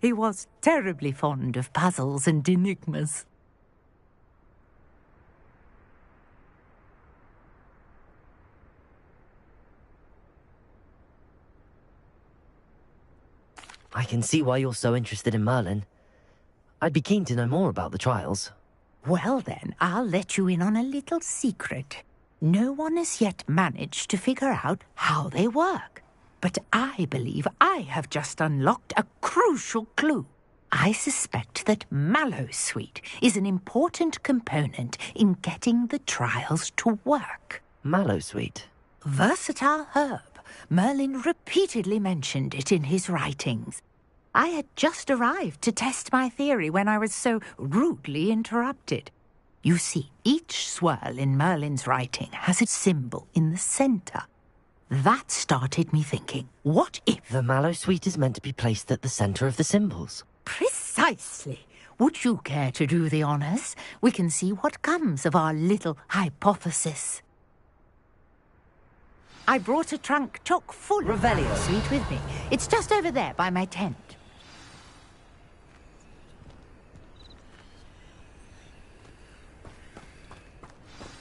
He was terribly fond of puzzles and enigmas. I can see why you're so interested in Merlin. I'd be keen to know more about the trials. Well then, I'll let you in on a little secret. No one has yet managed to figure out how they work. But I believe I have just unlocked a crucial clue. I suspect that Mallowsweet is an important component in getting the trials to work. Mallowsweet? Versatile herb. Merlin repeatedly mentioned it in his writings. I had just arrived to test my theory when I was so rudely interrupted. You see, each swirl in Merlin's writing has a symbol in the center. That started me thinking, what if... The Mallowsweet is meant to be placed at the center of the symbols. Precisely. Would you care to do the honors? We can see what comes of our little hypothesis. I brought a trunk chock full of Mallowsweet with me. It's just over there by my tent.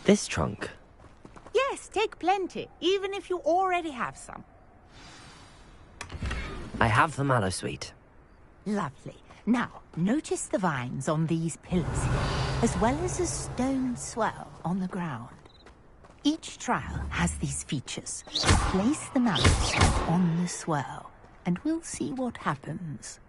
This trunk? Yes, take plenty, even if you already have some. I have the Mallowsweet. Lovely. Now, notice the vines on these pillars here, as well as a stone swell on the ground. Each trial has these features. Place the Mallowsweet on the swell, and we'll see what happens.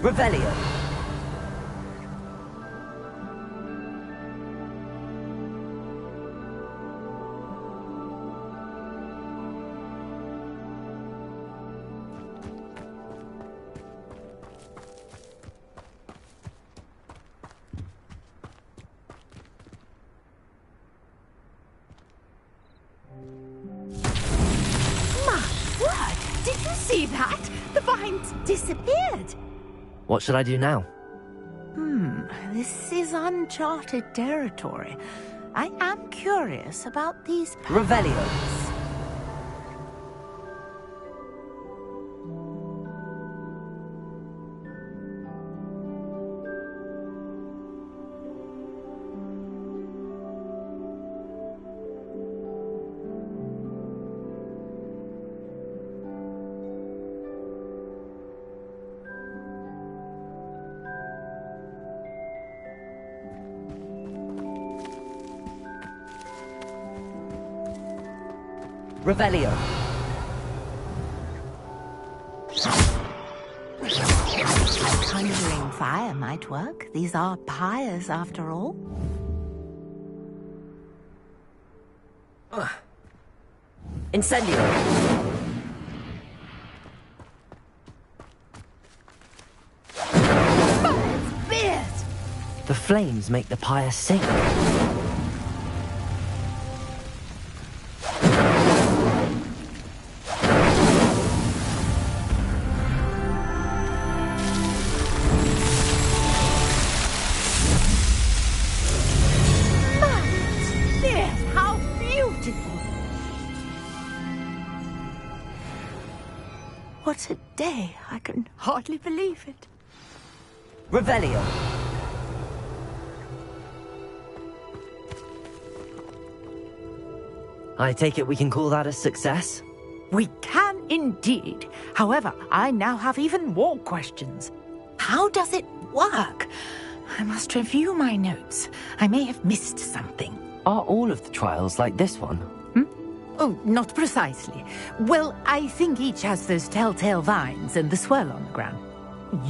Revelio. My word! Did you see that? The vines disappeared. What should I do now? This is uncharted territory. I am curious about these Revelios. Revelio. Conjuring fire might work. These are pyres, after all. Incendio. Fierce! The flames make the pyre sink. How beautiful! What a day. I can hardly believe it. Revelio. I take it we can call that a success? We can indeed. However, I now have even more questions. How does it work? I must review my notes. I may have missed something. Are all of the trials like this one? Oh, not precisely. Well, I think each has those telltale vines and the swirl on the ground.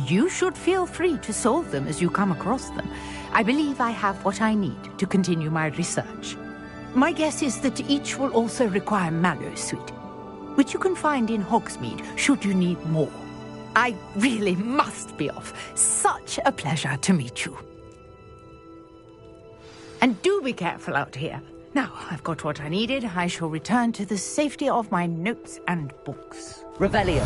You should feel free to solve them as you come across them. I believe I have what I need to continue my research. My guess is that each will also require Mallow Sweet, which you can find in Hogsmeade should you need more. I really must be off. Such a pleasure to meet you. And do be careful out here. Now, I've got what I needed. I shall return to the safety of my notes and books. Revelio.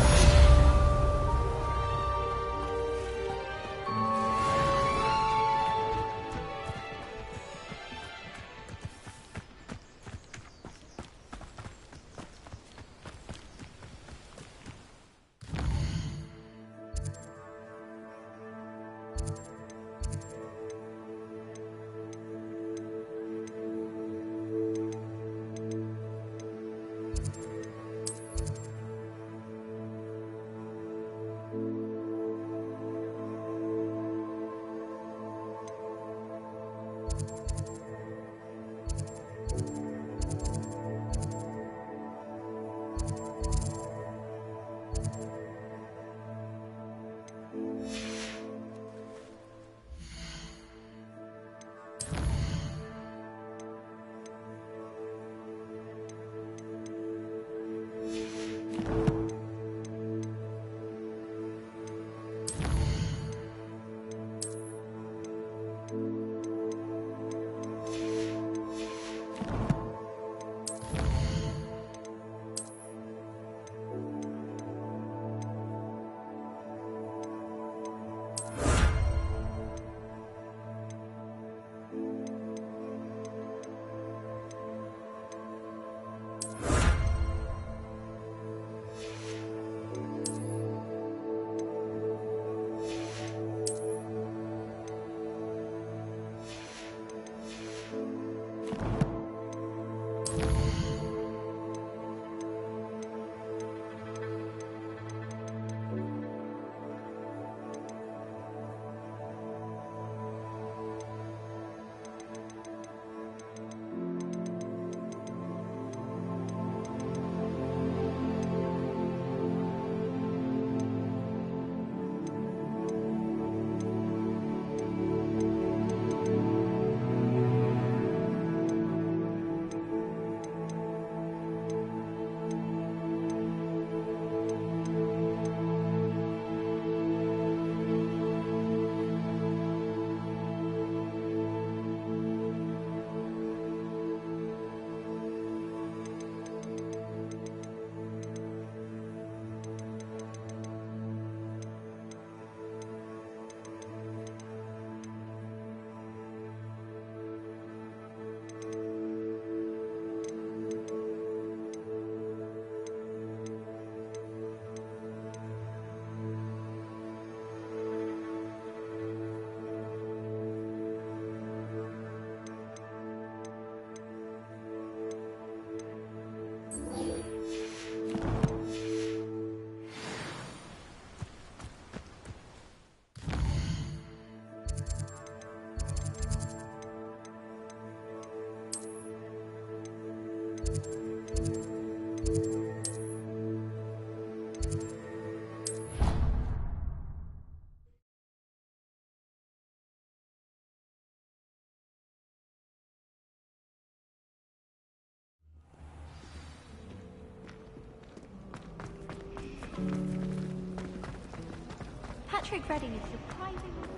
Magic readiness surprisingly.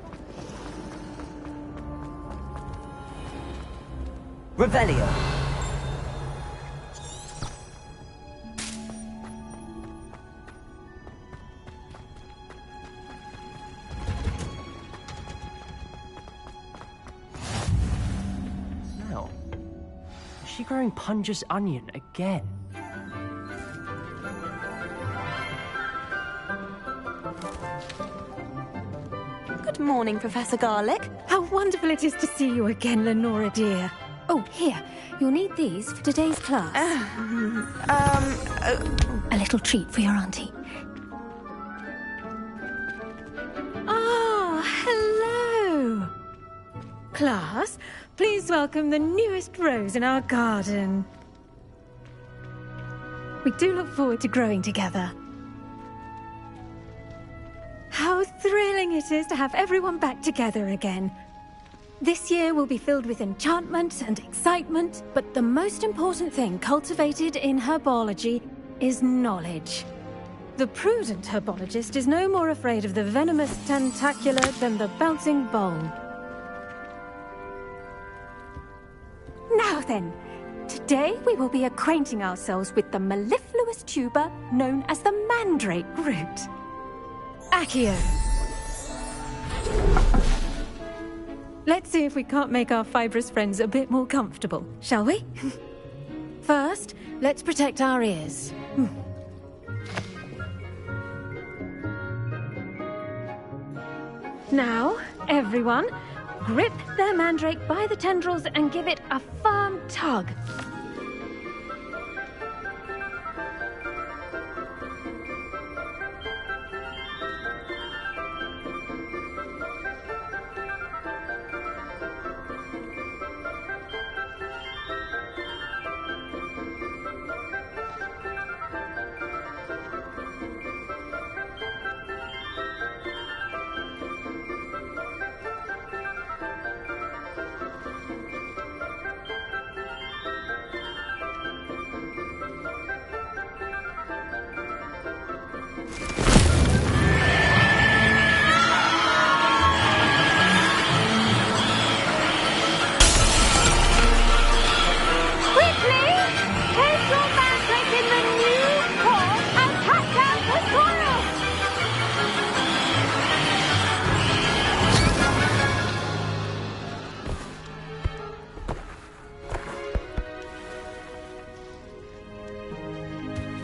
Revelio. Now, is she growing Punja's onion again? Good morning, Professor Garlick. How wonderful it is to see you again, Lenora dear. Oh, here. You'll need these for today's class. A little treat for your auntie. Ah, hello. Class, please welcome the newest rose in our garden. We do look forward to growing together. How thrilling it is to have everyone back together again. This year will be filled with enchantment and excitement, but the most important thing cultivated in herbology is knowledge. The prudent herbologist is no more afraid of the venomous tentacula than the bouncing bulb. Now then, today we will be acquainting ourselves with the mellifluous tuber known as the mandrake root. Accio. Let's see if we can't make our fibrous friends a bit more comfortable, shall we? First, let's protect our ears. Now, everyone, grip their mandrake by the tendrils and give it a firm tug.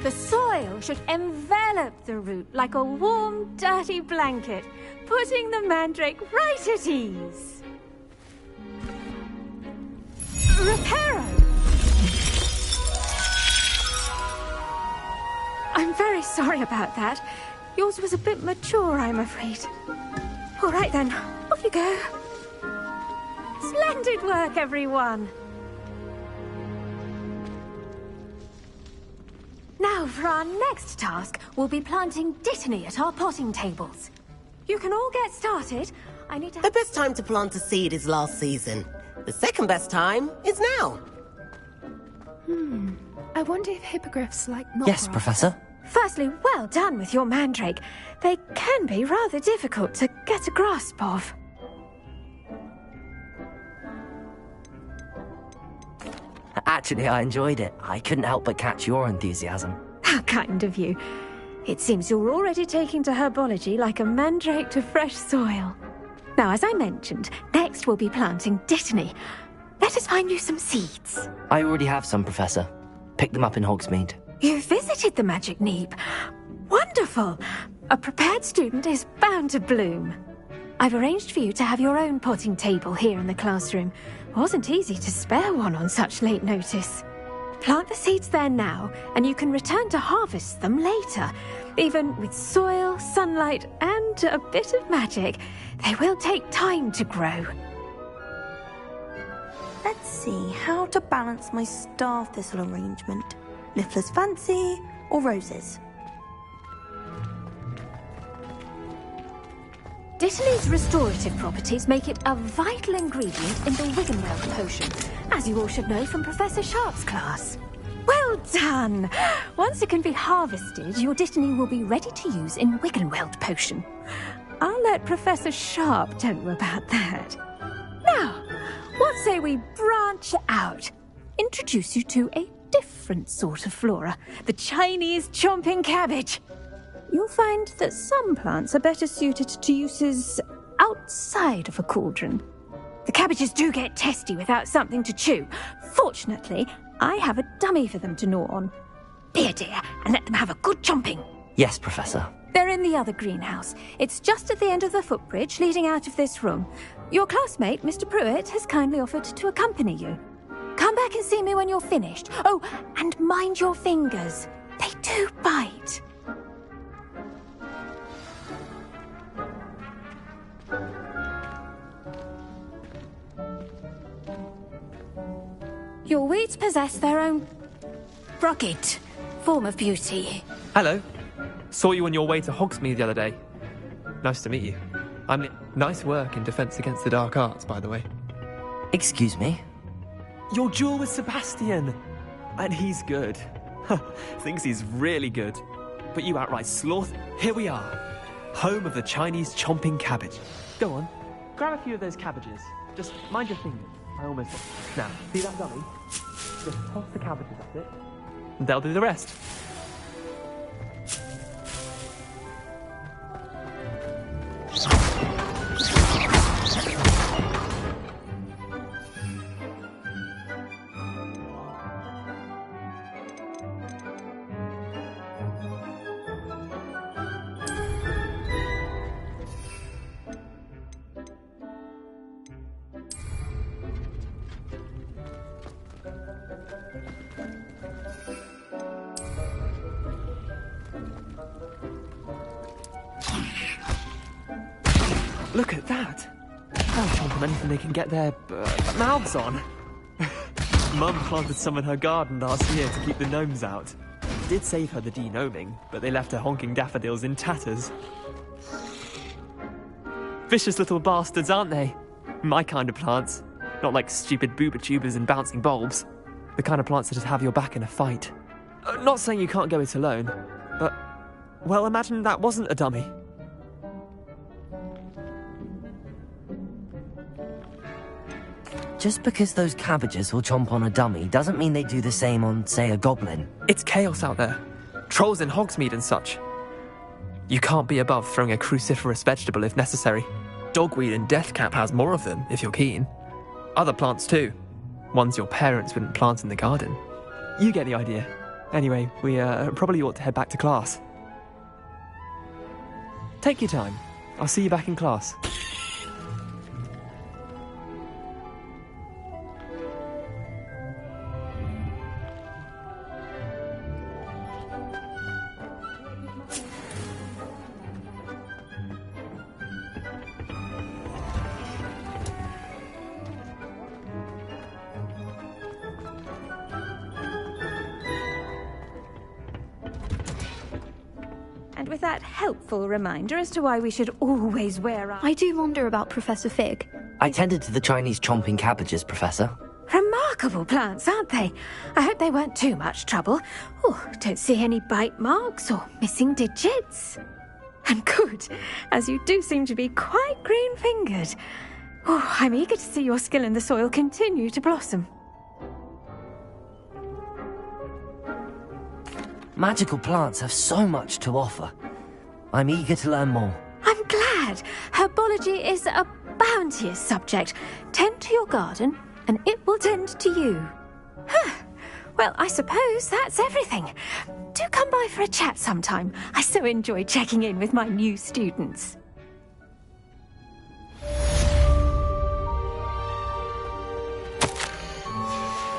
The soil should envelop the root like a warm, dirty blanket, putting the mandrake right at ease. Reparo! I'm very sorry about that. Yours was a bit mature, I'm afraid. All right then, off you go. Splendid work, everyone. Now, for our next task, we'll be planting Dittany at our potting tables. You can all get started. I need to... The best time to plant a seed is last season. The second best time is now. I wonder if hippogriffs like not... Yes, Professor. Firstly, well done with your mandrake. They can be rather difficult to get a grasp of. Actually, I enjoyed it. I couldn't help but catch your enthusiasm. How kind of you. It seems you're already taking to herbology like a mandrake to fresh soil. Now, as I mentioned, next we'll be planting Dittany. Let us find you some seeds. I already have some, Professor. Picked them up in Hogsmeade. You visited the Magic Neep. Wonderful! A prepared student is bound to bloom. I've arranged for you to have your own potting table here in the classroom. Wasn't easy to spare one on such late notice. Plant the seeds there now, and you can return to harvest them later. Even with soil, sunlight, and a bit of magic, they will take time to grow. Let's see how to balance my star thistle arrangement. Liffler's fancy or roses? Dittany's restorative properties make it a vital ingredient in the Wiggenweld potion, as you all should know from Professor Sharp's class. Well done! Once it can be harvested, your Dittany will be ready to use in Wiggenweld potion. I'll let Professor Sharp tell you about that. Now, what say we branch out? Introduce you to a different sort of flora, the Chinese chomping cabbage. You'll find that some plants are better suited to uses outside of a cauldron. The cabbages do get testy without something to chew. Fortunately, I have a dummy for them to gnaw on. Be a dear and let them have a good chomping. Yes, Professor. They're in the other greenhouse. It's just at the end of the footbridge leading out of this room. Your classmate, Mr. Pruitt, has kindly offered to accompany you. Come back and see me when you're finished. Oh, and mind your fingers. They do bite. Your weeds possess their own rugged form of beauty. Hello. Saw you on your way to Hogsmeade the other day. Nice to meet you. Nice work in Defense Against the Dark Arts, by the way. Excuse me? Your duel with Sebastian! And he's good. Thinks he's really good. But you outright slaughter. Here we are. Home of the Chinese chomping cabbage. Go on. Grab a few of those cabbages. Just mind your fingers. I almost... Now, see that dummy? Just toss the cabbages at it. And they'll do the rest. Look at that! They'll chomp on anything they can get their mouths on. Mum planted some in her garden last year to keep the gnomes out. Did save her the de-gnoming, but they left her honking daffodils in tatters. Vicious little bastards, aren't they? My kind of plants. Not like stupid booba tubers and bouncing bulbs. The kind of plants that just have your back in a fight. Not saying you can't go it alone, but... Well, imagine that wasn't a dummy. Just because those cabbages will chomp on a dummy doesn't mean they do the same on, say, a goblin. It's chaos out there. Trolls in Hogsmeade and such. You can't be above throwing a cruciferous vegetable if necessary. Dogweed and deathcap has more of them, if you're keen. Other plants too. Ones your parents wouldn't plant in the garden. You get the idea. Anyway, we probably ought to head back to class. Take your time. I'll see you back in class. And with that helpful reminder as to why we should always wear our... I do wonder about Professor Fig. I tended to the Chinese chomping cabbages, Professor. Remarkable plants, aren't they? I hope they weren't too much trouble. Oh, don't see any bite marks or missing digits. And good, as you do seem to be quite green-fingered. Oh, I'm eager to see your skill in the soil continue to blossom. Magical plants have so much to offer. I'm eager to learn more. I'm glad. Herbology is a bounteous subject. Tend to your garden, and it will tend to you. Well, I suppose that's everything. Do come by for a chat sometime. I so enjoy checking in with my new students.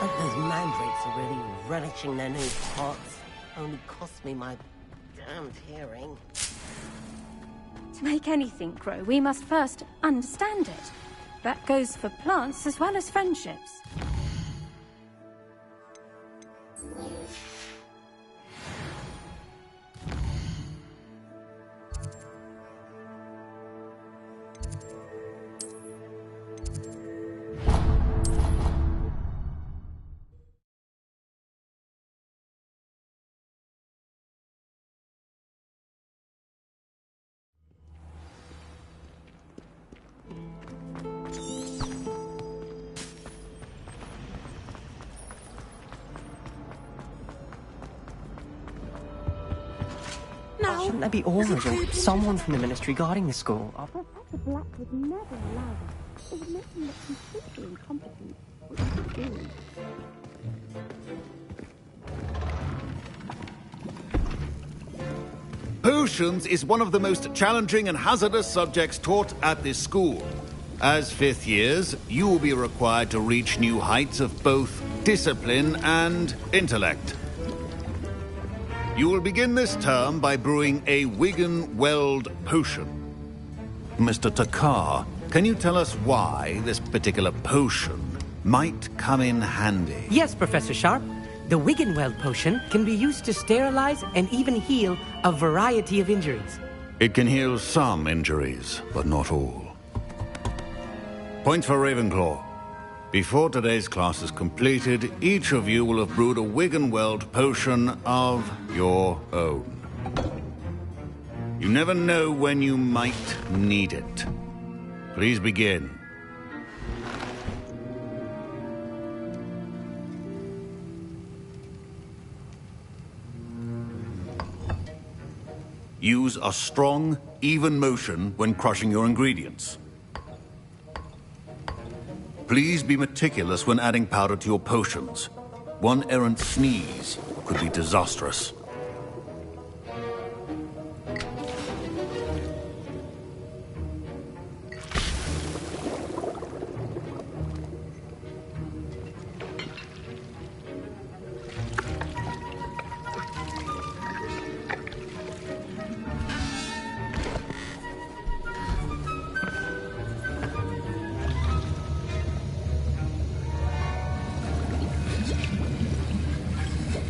Those mandrakes are really relishing their new pots. Only cost me my damned hearing. To make anything grow, we must first understand it. That goes for plants as well as friendships. Shouldn't there be aurors or someone from the ministry guarding the school? Professor Black would never allow that. It would make him look completely incompetent. What should we do? Potions is one of the most challenging and hazardous subjects taught at this school. As fifth years, you will be required to reach new heights of both discipline and intellect. You will begin this term by brewing a Wiggenweld potion. Mr. Takar, can you tell us why this particular potion might come in handy? Yes, Professor Sharp. The Wiggenweld potion can be used to sterilize and even heal a variety of injuries. It can heal some injuries, but not all. Point for Ravenclaw. Before today's class is completed, each of you will have brewed a Wiggenweld potion of your own. You never know when you might need it. Please begin. Use a strong, even motion when crushing your ingredients. Please be meticulous when adding powder to your potions. One errant sneeze could be disastrous.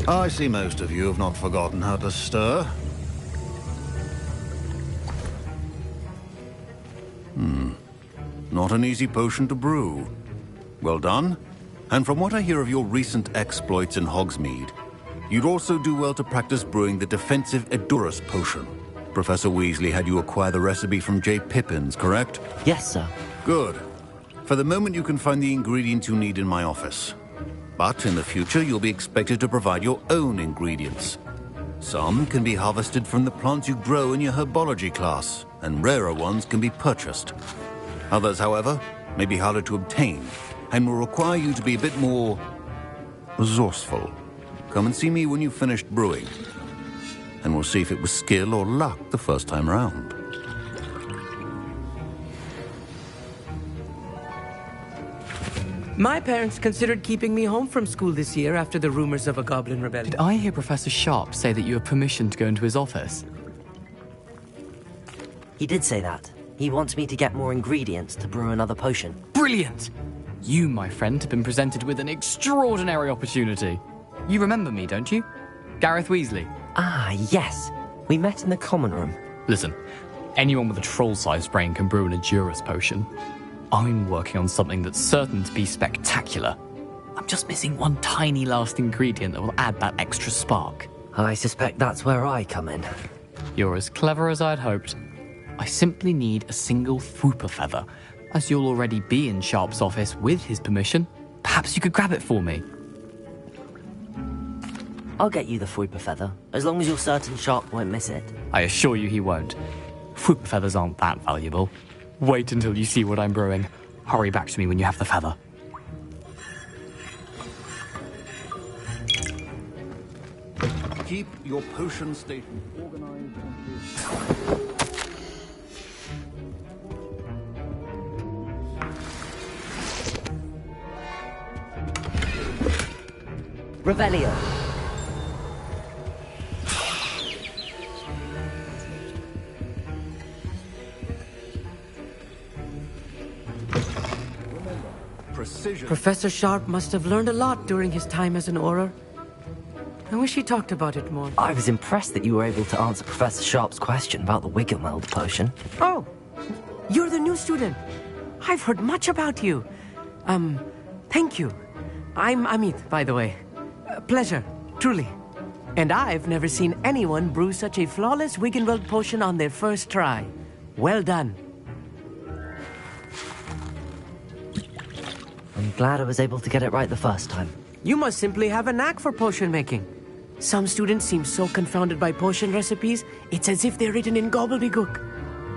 I see most of you have not forgotten how to stir. Not an easy potion to brew. Well done. And from what I hear of your recent exploits in Hogsmeade, you'd also do well to practice brewing the defensive Edurus potion. Professor Weasley had you acquire the recipe from J. Pippins, correct? Yes, sir. Good. For the moment, you can find the ingredients you need in my office. But in the future, you'll be expected to provide your own ingredients. Some can be harvested from the plants you grow in your herbology class, and rarer ones can be purchased. Others, however, may be harder to obtain, and will require you to be a bit more resourceful. Come and see me when you've finished brewing, and we'll see if it was skill or luck the first time round. My parents considered keeping me home from school this year after the rumors of a goblin rebellion. Did I hear Professor Sharp say that you have permission to go into his office? He did say that. He wants me to get more ingredients to brew another potion. Brilliant! You, my friend, have been presented with an extraordinary opportunity. You remember me, don't you? Gareth Weasley. Ah, yes. We met in the common room. Listen, anyone with a troll-sized brain can brew an Edurus potion. I'm working on something that's certain to be spectacular. I'm just missing one tiny last ingredient that will add that extra spark. I suspect that's where I come in. You're as clever as I'd hoped. I simply need a single Fwooper feather. As you'll already be in Sharp's office with his permission, perhaps you could grab it for me. I'll get you the Fwooper feather, as long as you're certain Sharp won't miss it. I assure you he won't. Fwooper feathers aren't that valuable. Wait until you see what I'm brewing. Hurry back to me when you have the feather. Keep your potion station organized and Revelio. Professor Sharp must have learned a lot during his time as an Auror. I wish he talked about it more. I was impressed that you were able to answer Professor Sharp's question about the Wiggenweld potion. Oh, you're the new student. I've heard much about you. Thank you. I'm Amit, by the way. Pleasure, truly. And I've never seen anyone brew such a flawless Wiggenweld potion on their first try. Well done. I'm glad I was able to get it right the first time. You must simply have a knack for potion making. Some students seem so confounded by potion recipes, it's as if they're written in gobbledygook.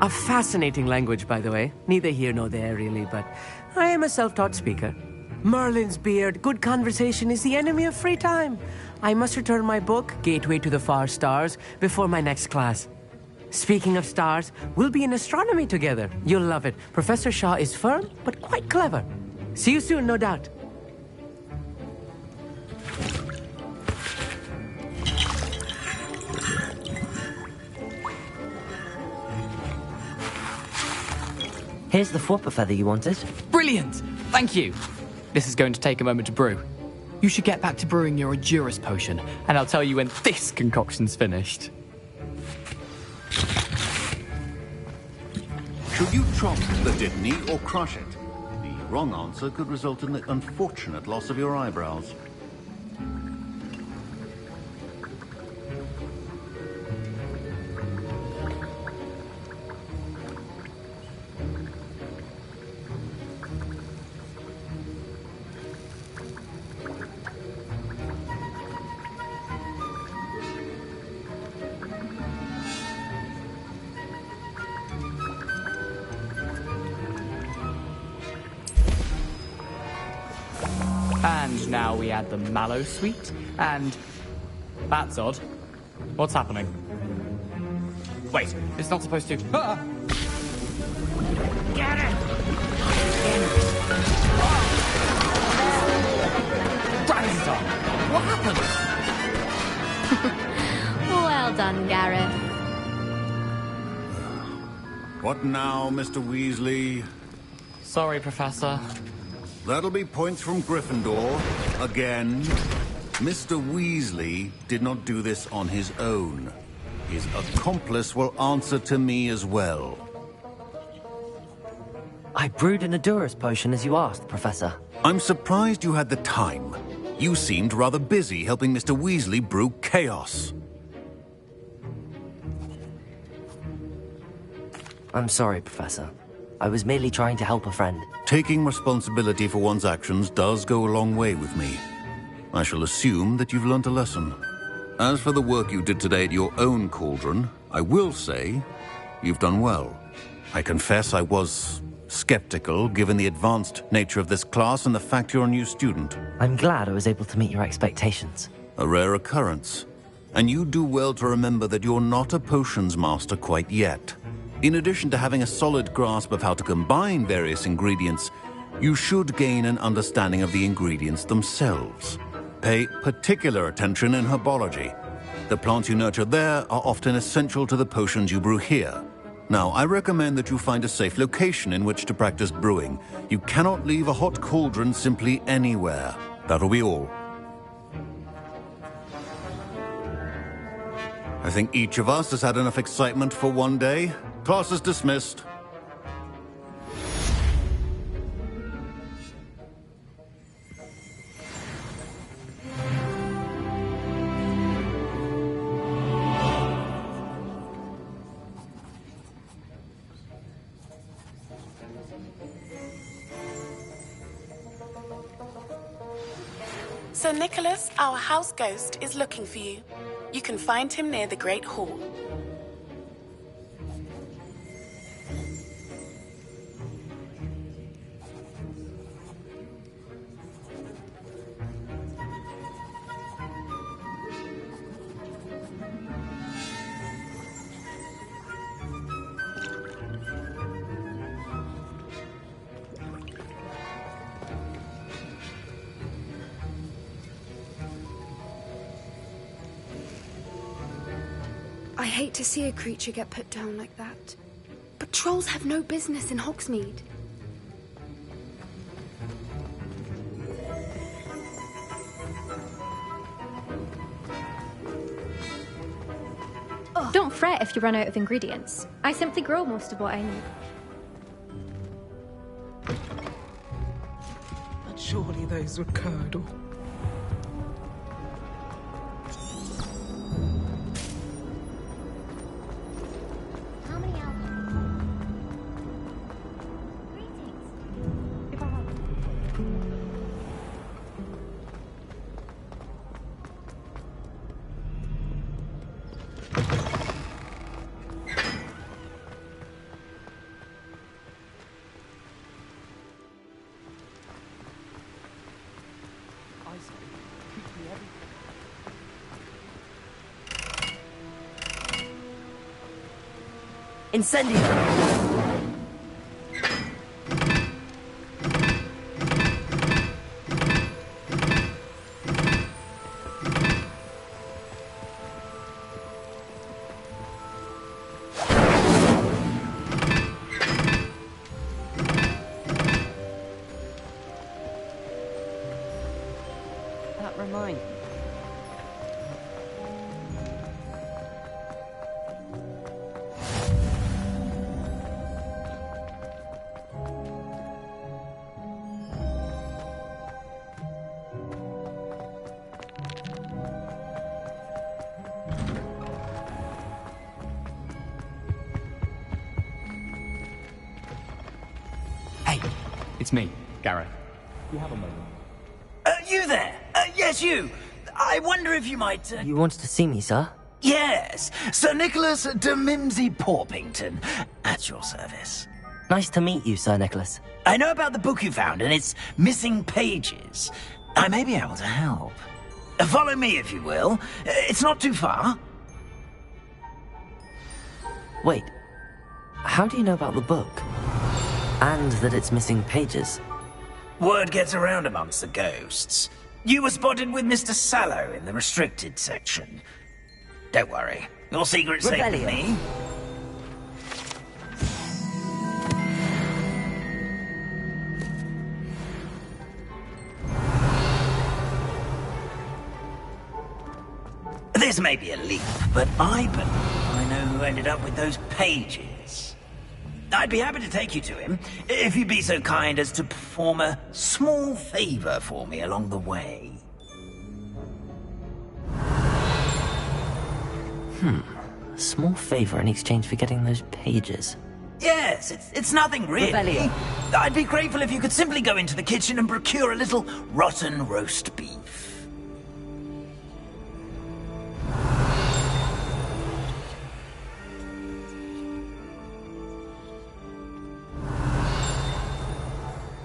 A fascinating language, by the way. Neither here nor there, really, but I am a self-taught speaker. Merlin's beard, good conversation is the enemy of free time. I must return my book, Gateway to the Far Stars, before my next class. Speaking of stars, we'll be in astronomy together. You'll love it. Professor Shaw is firm, but quite clever. See you soon, no doubt. Here's the Fwopper feather you wanted. Brilliant! Thank you. This is going to take a moment to brew. You should get back to brewing your Adurus potion, and I'll tell you when this concoction's finished. Should you chop the Dittany or crush it? The wrong answer could result in the unfortunate loss of your eyebrows. And now we add the mallow sweet, and... That's odd. What's happening? Wait, it's not supposed to... Ah! Get it! Dragon's what happened? Well done, Gareth. What now, Mr. Weasley? Sorry, Professor. That'll be points from Gryffindor. Again. Mr. Weasley did not do this on his own. His accomplice will answer to me as well. I brewed an Adurus potion as you asked, Professor. I'm surprised you had the time. You seemed rather busy helping Mr. Weasley brew chaos. I'm sorry, Professor. I was merely trying to help a friend. Taking responsibility for one's actions does go a long way with me. I shall assume that you've learnt a lesson. As for the work you did today at your own cauldron, I will say you've done well. I confess I was skeptical, given the advanced nature of this class and the fact you're a new student. I'm glad I was able to meet your expectations. A rare occurrence. And you do well to remember that you're not a potions master quite yet. In addition to having a solid grasp of how to combine various ingredients, you should gain an understanding of the ingredients themselves. Pay particular attention in herbology. The plants you nurture there are often essential to the potions you brew here. Now, I recommend that you find a safe location in which to practice brewing. You cannot leave a hot cauldron simply anywhere. That'll be all. I think each of us has had enough excitement for one day. Class is dismissed. Sir Nicholas, our house ghost, is looking for you. You can find him near the Great Hall. I hate to see a creature get put down like that. But trolls have no business in Hogsmeade. Don't fret if you run out of ingredients. I simply grow most of what I need. But surely those were curdle. Incendio! That reminds me. Hey, it's me, Gareth. You have a moment. You there? Yes, you. I wonder if you might... You wanted to see me, sir? Yes, Sir Nicholas de Mimsy Porpington, at your service. Nice to meet you, Sir Nicholas. I know about the book you found and its missing pages. I may be able to help. Follow me, if you will. It's not too far. Wait, how do you know about the book? And that it's missing pages? Word gets around amongst the ghosts. You were spotted with Mr. Sallow in the restricted section. Don't worry, your secret's safe with me. This may be a leap, but I believe I know who ended up with those pages. I'd be happy to take you to him, if you'd be so kind as to perform a small favor for me along the way. A small favor in exchange for getting those pages. Yes, it's nothing really. Revelio. I'd be grateful if you could simply go into the kitchen and procure a little rotten roast beef.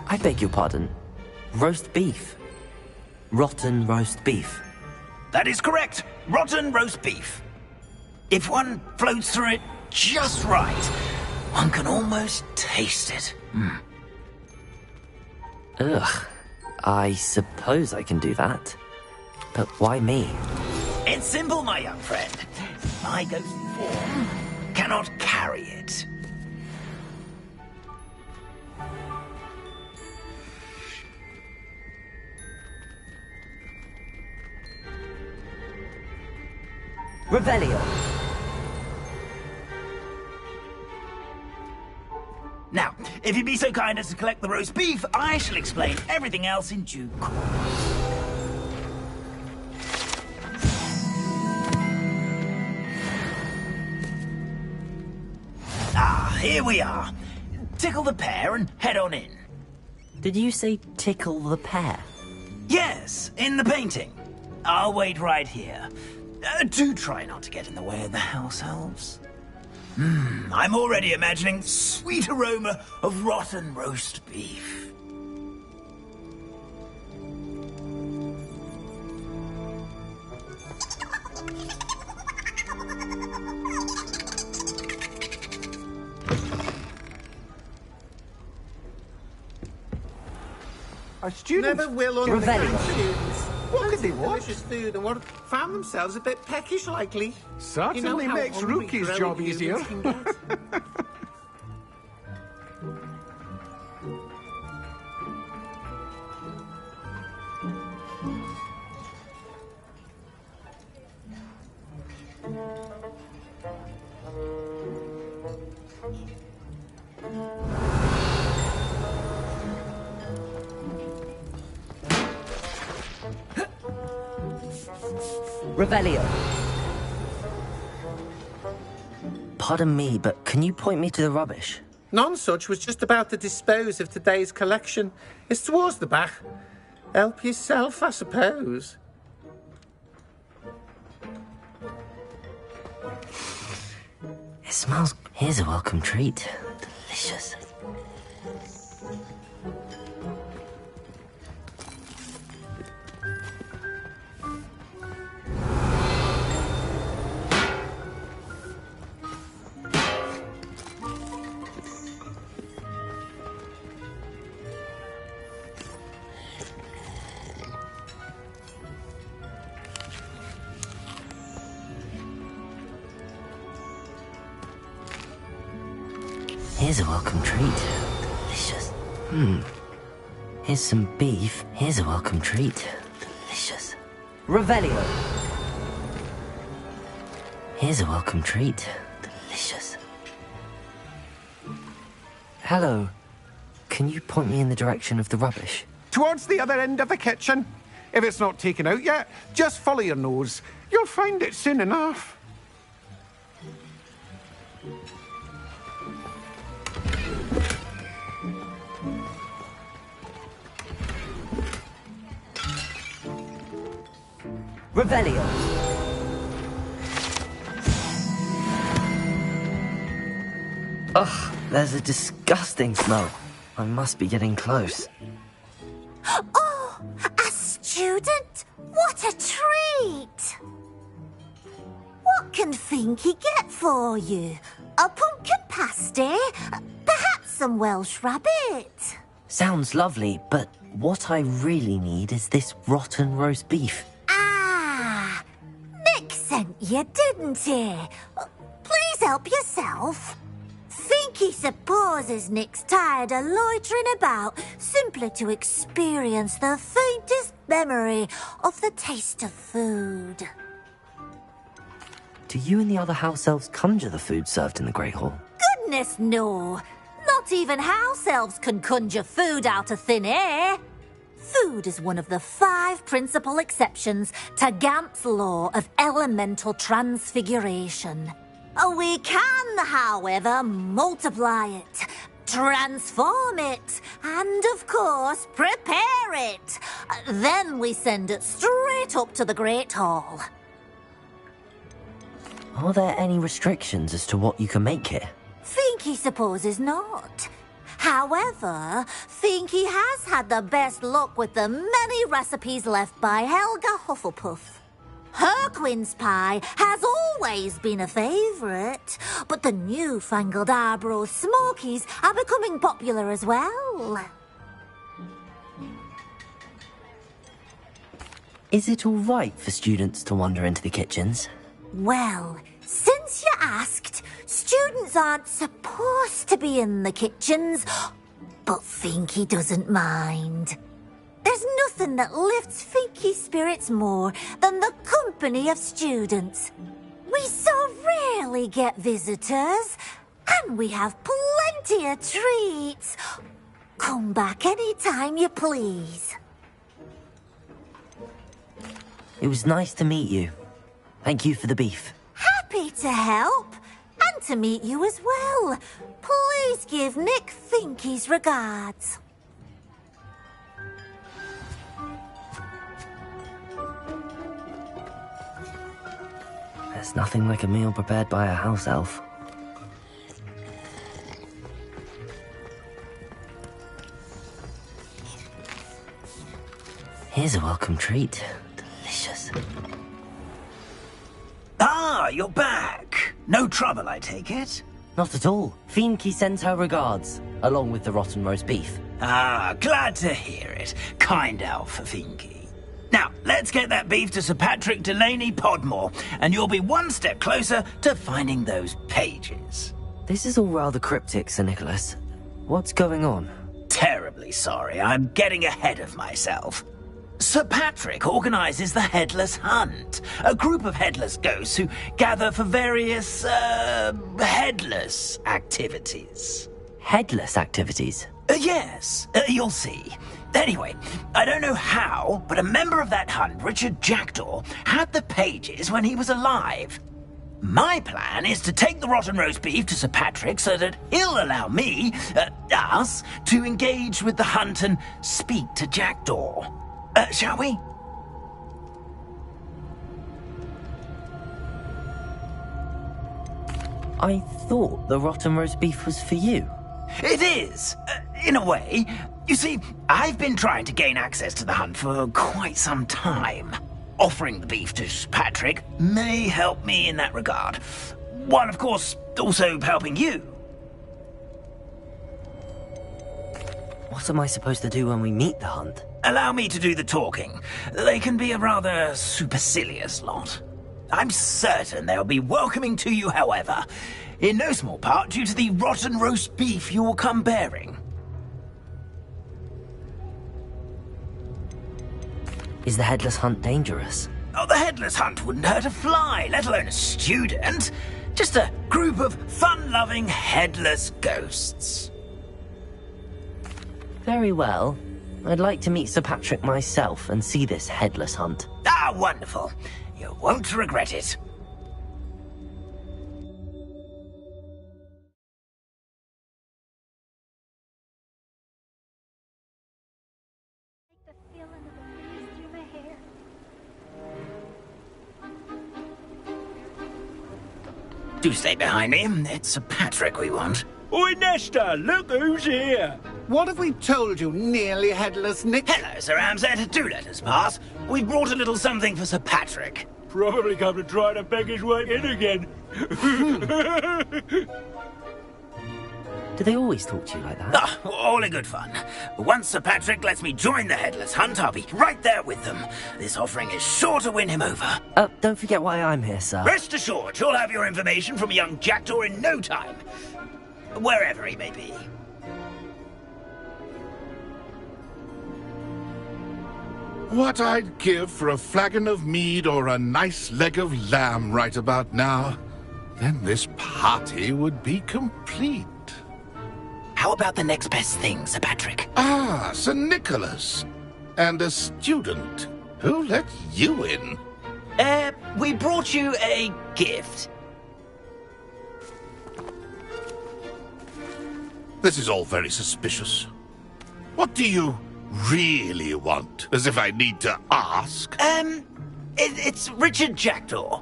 I beg your pardon. Roast beef. Rotten roast beef. That is correct. Rotten roast beef. If one floats through it just right, one can almost taste it. Ugh. I suppose I can do that. But why me? It's simple, my young friend. My ghostly form cannot carry it. Revelio. Now, if you'd be so kind as to collect the roast beef, I shall explain everything else in due course. Ah, here we are. Tickle the pear and head on in. Did you say tickle the pear? Yes, in the painting. I'll wait right here. Do try not to get in the way of the house elves. I'm already imagining sweet aroma of rotten roast beef. Our students never will Revelio. students. What could they want? Delicious food and what found themselves a bit peckish, likely. Certainly how makes hungry Rookie's grown job humans easier. can get. Revelio. Pardon me, but can you point me to the rubbish? Nonsuch was just about to dispose of today's collection. It's towards the back. Help yourself, I suppose. It smells... Here's a welcome treat. Delicious. Here's a welcome treat. Delicious. Here's some beef. Here's a welcome treat. Delicious. Revelio. Here's a welcome treat. Delicious. Hello. Can you point me in the direction of the rubbish? Towards the other end of the kitchen. If it's not taken out yet, just follow your nose. You'll find it soon enough. Revelio. Ugh, there's a disgusting smell. I must be getting close. Oh, a student? What a treat! What can Finky get for you? A pumpkin pasty? Perhaps some Welsh rabbit? Sounds lovely, but what I really need is this rotten roast beef. Ah, Nick sent you, didn't he? Please help yourself. Finky supposes Nick's tired of loitering about simply to experience the faintest memory of the taste of food. Do you and the other house elves conjure the food served in the Great Hall? Goodness, no. Not even house elves can conjure food out of thin air. Food is one of the 5 principal exceptions to Gamp's law of elemental transfiguration. We can, however, multiply it, transform it, and, of course, prepare it. Then we send it straight up to the Great Hall. Are there any restrictions as to what you can make here? Finky supposes not. However, Finky has had the best luck with the many recipes left by Helga Hufflepuff. Her quince pie has always been a favourite, but the newfangled Arbroath Smokies are becoming popular as well. Is it all right for students to wander into the kitchens? Well, since you asked, students aren't supposed to be in the kitchens, but Finky doesn't mind. There's nothing that lifts Finky's spirits more than the company of students. We so rarely get visitors, and we have plenty of treats. Come back any time you please. It was nice to meet you. Thank you for the beef. Happy to help, and to meet you as well. Please give Nick Finky's regards. There's nothing like a meal prepared by a house elf. Here's a welcome treat. Delicious. Ah, you're back. No trouble, I take it? Not at all. Finky sends her regards, along with the rotten roast beef. Ah, glad to hear it. Kind elf for Finky. Now, let's get that beef to Sir Patrick Delaney Podmore, and you'll be one step closer to finding those pages. This is all rather cryptic, Sir Nicholas. What's going on? Terribly sorry, I'm getting ahead of myself. Sir Patrick organises the Headless Hunt, a group of headless ghosts who gather for various, headless activities. Headless activities? Yes, you'll see. Anyway, I don't know how, but a member of that hunt, Richard Jackdaw, had the pages when he was alive. My plan is to take the rotten roast beef to Sir Patrick so that he'll allow me, us, to engage with the hunt and speak to Jackdaw. Shall we? I thought the rotten roast beef was for you. It is, in a way. You see, I've been trying to gain access to the hunt for quite some time. Offering the beef to Patrick may help me in that regard. While, of course, also helping you. What am I supposed to do when we meet the hunt? Allow me to do the talking. They can be a rather supercilious lot. I'm certain they'll be welcoming to you, however. in no small part due to the rotten roast beef you'll come bearing. Is the headless hunt dangerous? Oh, the headless hunt wouldn't hurt a fly, let alone a student. Just a group of fun-loving headless ghosts. Very well. I'd like to meet Sir Patrick myself and see this headless hunt. Ah, wonderful. You won't regret it. Do stay behind me. It's Sir Patrick we want. Oi, Nesta, look who's here. What have we told you, nearly headless Nick? Hello, Sir Ramsay. Do let us pass. We've brought a little something for Sir Patrick. Probably come to try to beg his way in again. Do they always talk to you like that? Ah, all in good fun. Once Sir Patrick lets me join the headless hunt, I'll be right there with them. This offering is sure to win him over. Don't forget why I'm here, sir. Rest assured, you'll have your information from young Jackdaw in no time. Wherever he may be. What I'd give for a flagon of mead or a nice leg of lamb right about now. Then this party would be complete. How about the next best thing, Sir Patrick? Ah, Sir Nicholas. And a student. Who let you in? We brought you a gift. This is all very suspicious. What do you really want? As if I need to ask. It's Richard Jackdaw.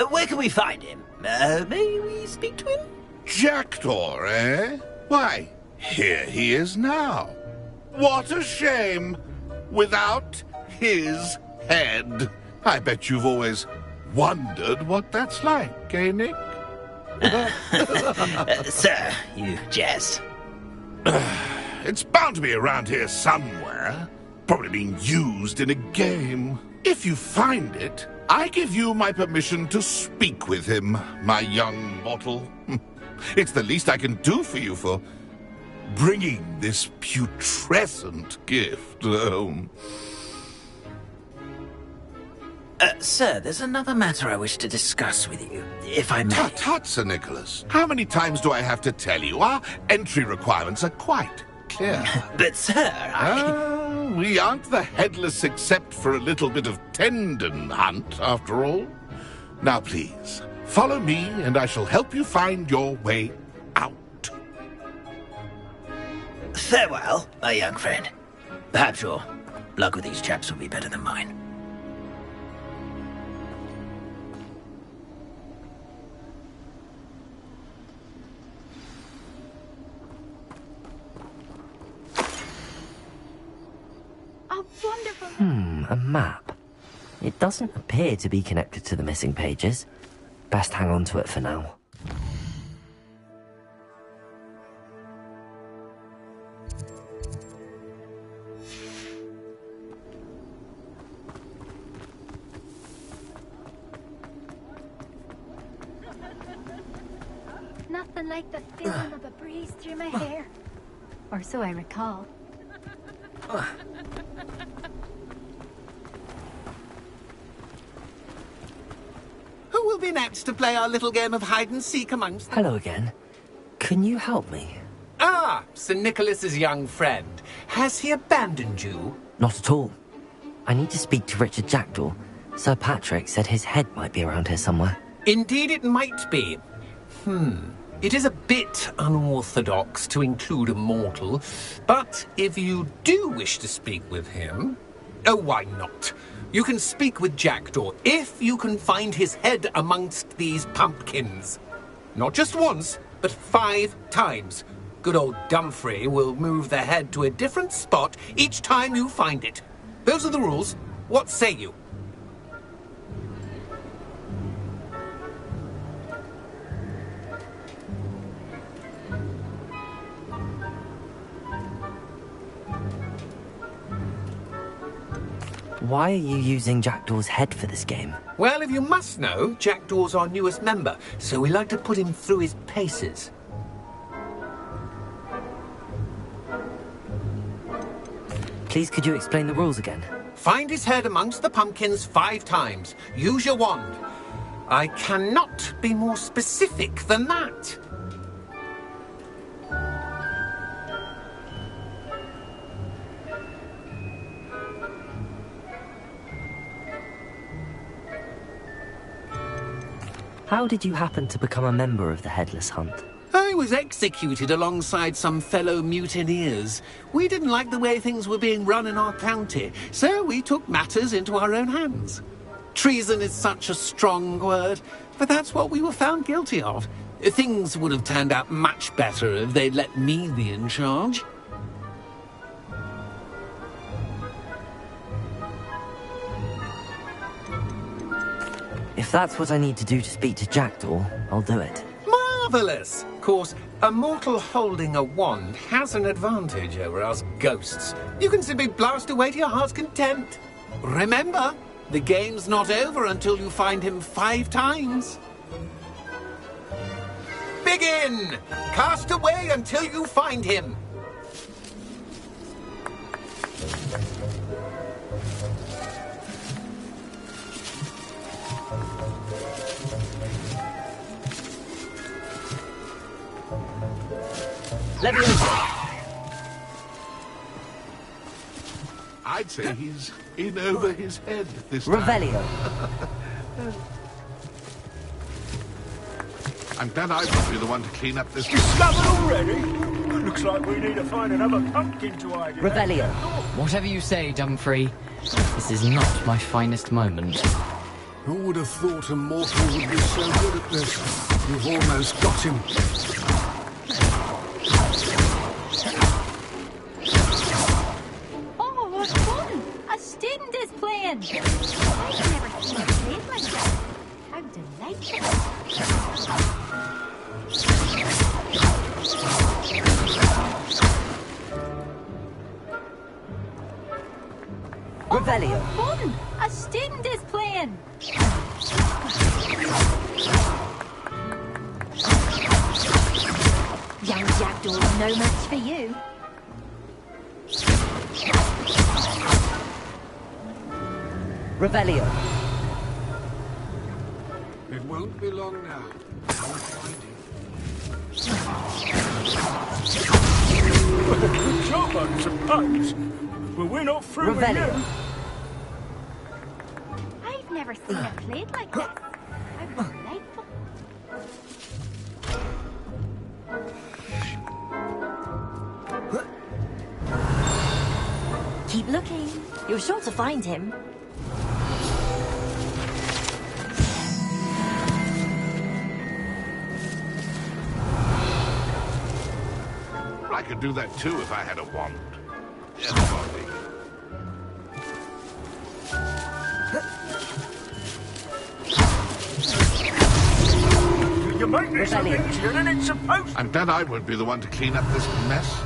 Where can we find him? May we speak to him? Jackdaw, eh? Why, here he is now. What a shame. Without his head. I bet you've always wondered what that's like, eh, Nick? Sir, you jest. It's bound to be around here somewhere. Probably being used in a game. If you find it, I give you my permission to speak with him, my young mortal. It's the least I can do for you for bringing this putrescent gift home. Sir, there's another matter I wish to discuss with you, if I may. Tut, Sir Nicholas. How many times do I have to tell you? Our entry requirements are quite clear. But, sir, we aren't the headless except for a little bit of tendon hunt, after all. Now, please, follow me, and I shall help you find your way out. Farewell, my young friend. Perhaps your luck with these chaps will be better than mine. A map. It doesn't appear to be connected to the missing pages. Best hang on to it for now. Nothing like the feeling of a breeze through my hair. Or so I recall. Who will be next to play our little game of hide-and-seek amongst them? Hello again. Can you help me? Ah, Sir Nicholas's young friend. Has he abandoned you? Not at all. I need to speak to Richard Jackdaw. Sir Patrick said his head might be around here somewhere. Indeed it might be. It is a bit unorthodox to include a mortal, but if you do wish to speak with him... Oh, why not? You can speak with Jackdaw if you can find his head amongst these pumpkins. Not just once, but 5 times. Good old Dumfrey will move the head to a different spot each time you find it. Those are the rules. What say you? Why are you using Jackdaw's head for this game? Well, if you must know, Jackdaw's our newest member, so we like to put him through his paces. Please, could you explain the rules again? Find his head amongst the pumpkins 5 times. Use your wand. I cannot be more specific than that. How did you happen to become a member of the Headless Hunt? I was executed alongside some fellow mutineers. We didn't like the way things were being run in our county, so we took matters into our own hands. Treason is such a strong word, but that's what we were found guilty of. Things would have turned out much better if they'd let me be in charge. If that's what I need to do to speak to Jackdaw, I'll do it. Marvellous! Of course, a mortal holding a wand has an advantage over us ghosts. You can simply blast away to your heart's content. Remember, the game's not over until you find him 5 times. Begin! Cast away until you find him. I'd say he's in over his head this time. Revelio. I'm glad I won't be the one to clean up this... Discovered already? Looks like we need to find another pumpkin to hide in. Revelio. Whatever you say, Dumfrey. This is not my finest moment. Who would have thought a mortal would be so good at this? You've almost got him. Oh, what fun! A student is playing! I've never seen a play like that. How delightful! Revelio. Oh, fun! A student is playing! Young Jackdaw's no match for you. Revelio. It won't be long now. I'll find him. Good job, I suppose. But we're not through with Revelio. you. I've never seen it played like this. How delightful. Keep looking. You're sure to find him. I could do that too if I had a wand. Yes, Bobby. You make this a bit easier than it's supposed to. I'm glad I won't be the one to clean up this mess.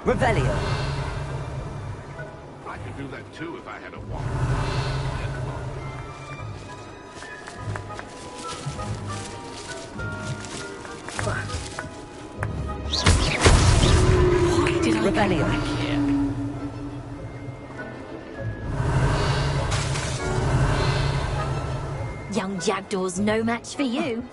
Revelio. I could do that too if I had a wand. Why did I Revelio. come back here? Young Jackdaw's no match for you.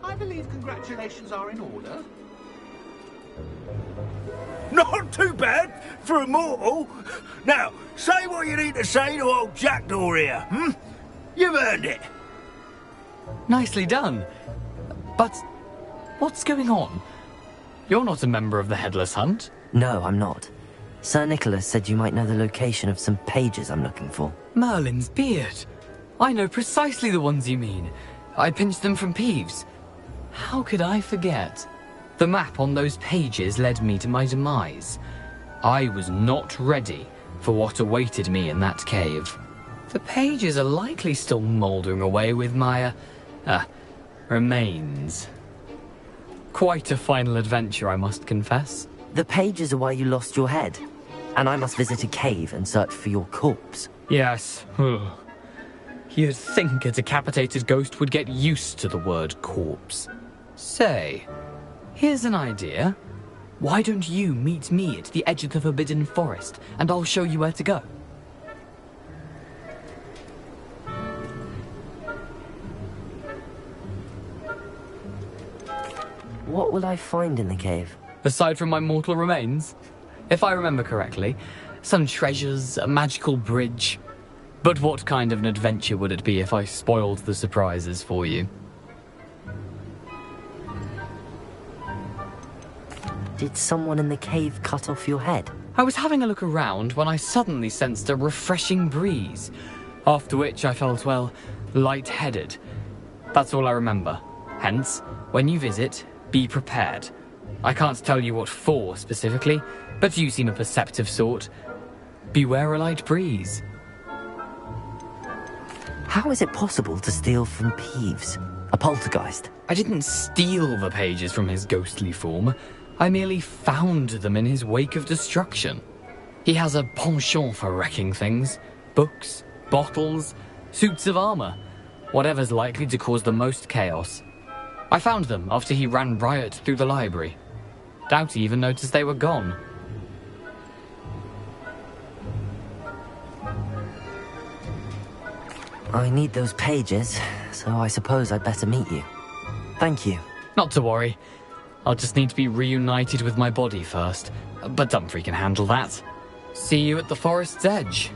I believe congratulations are in order. Not too bad for a mortal. Now, say what you need to say to old Jackdaw here, hmm? You've earned it. Nicely done. But what's going on? You're not a member of the Headless Hunt. No, I'm not. Sir Nicholas said you might know the location of some pages I'm looking for. Merlin's beard. I know precisely the ones you mean. I pinched them from Peeves. How could I forget? The map on those pages led me to my demise. I was not ready for what awaited me in that cave. The pages are likely still mouldering away with my, remains. Quite a final adventure, I must confess. The pages are why you lost your head, and I must visit a cave and search for your corpse. Yes. You'd think a decapitated ghost would get used to the word corpse. Say, here's an idea. Why don't you meet me at the edge of the Forbidden Forest, and I'll show you where to go? What will I find in the cave? Aside from my mortal remains? If I remember correctly, some treasures, a magical bridge. But what kind of an adventure would it be if I spoiled the surprises for you? Did someone in the cave cut off your head? I was having a look around when I suddenly sensed a refreshing breeze, after which I felt, well, lightheaded. That's all I remember. Hence, when you visit, be prepared. I can't tell you what for specifically, but you seem a perceptive sort. Beware a light breeze. How is it possible to steal from Peeves, a poltergeist? I didn't steal the pages from his ghostly form. I merely found them in his wake of destruction. He has a penchant for wrecking things. Books, bottles, suits of armor. Whatever's likely to cause the most chaos. I found them after he ran riot through the library. Doubt he even noticed they were gone. I need those pages, so I suppose I'd better meet you. Thank you. Not to worry. I'll just need to be reunited with my body first. But Dumfries can handle that. See you at the forest's edge.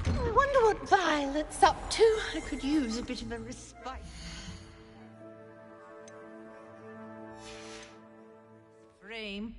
I wonder what Violet's up to. I could use a bit of a respite. Frame.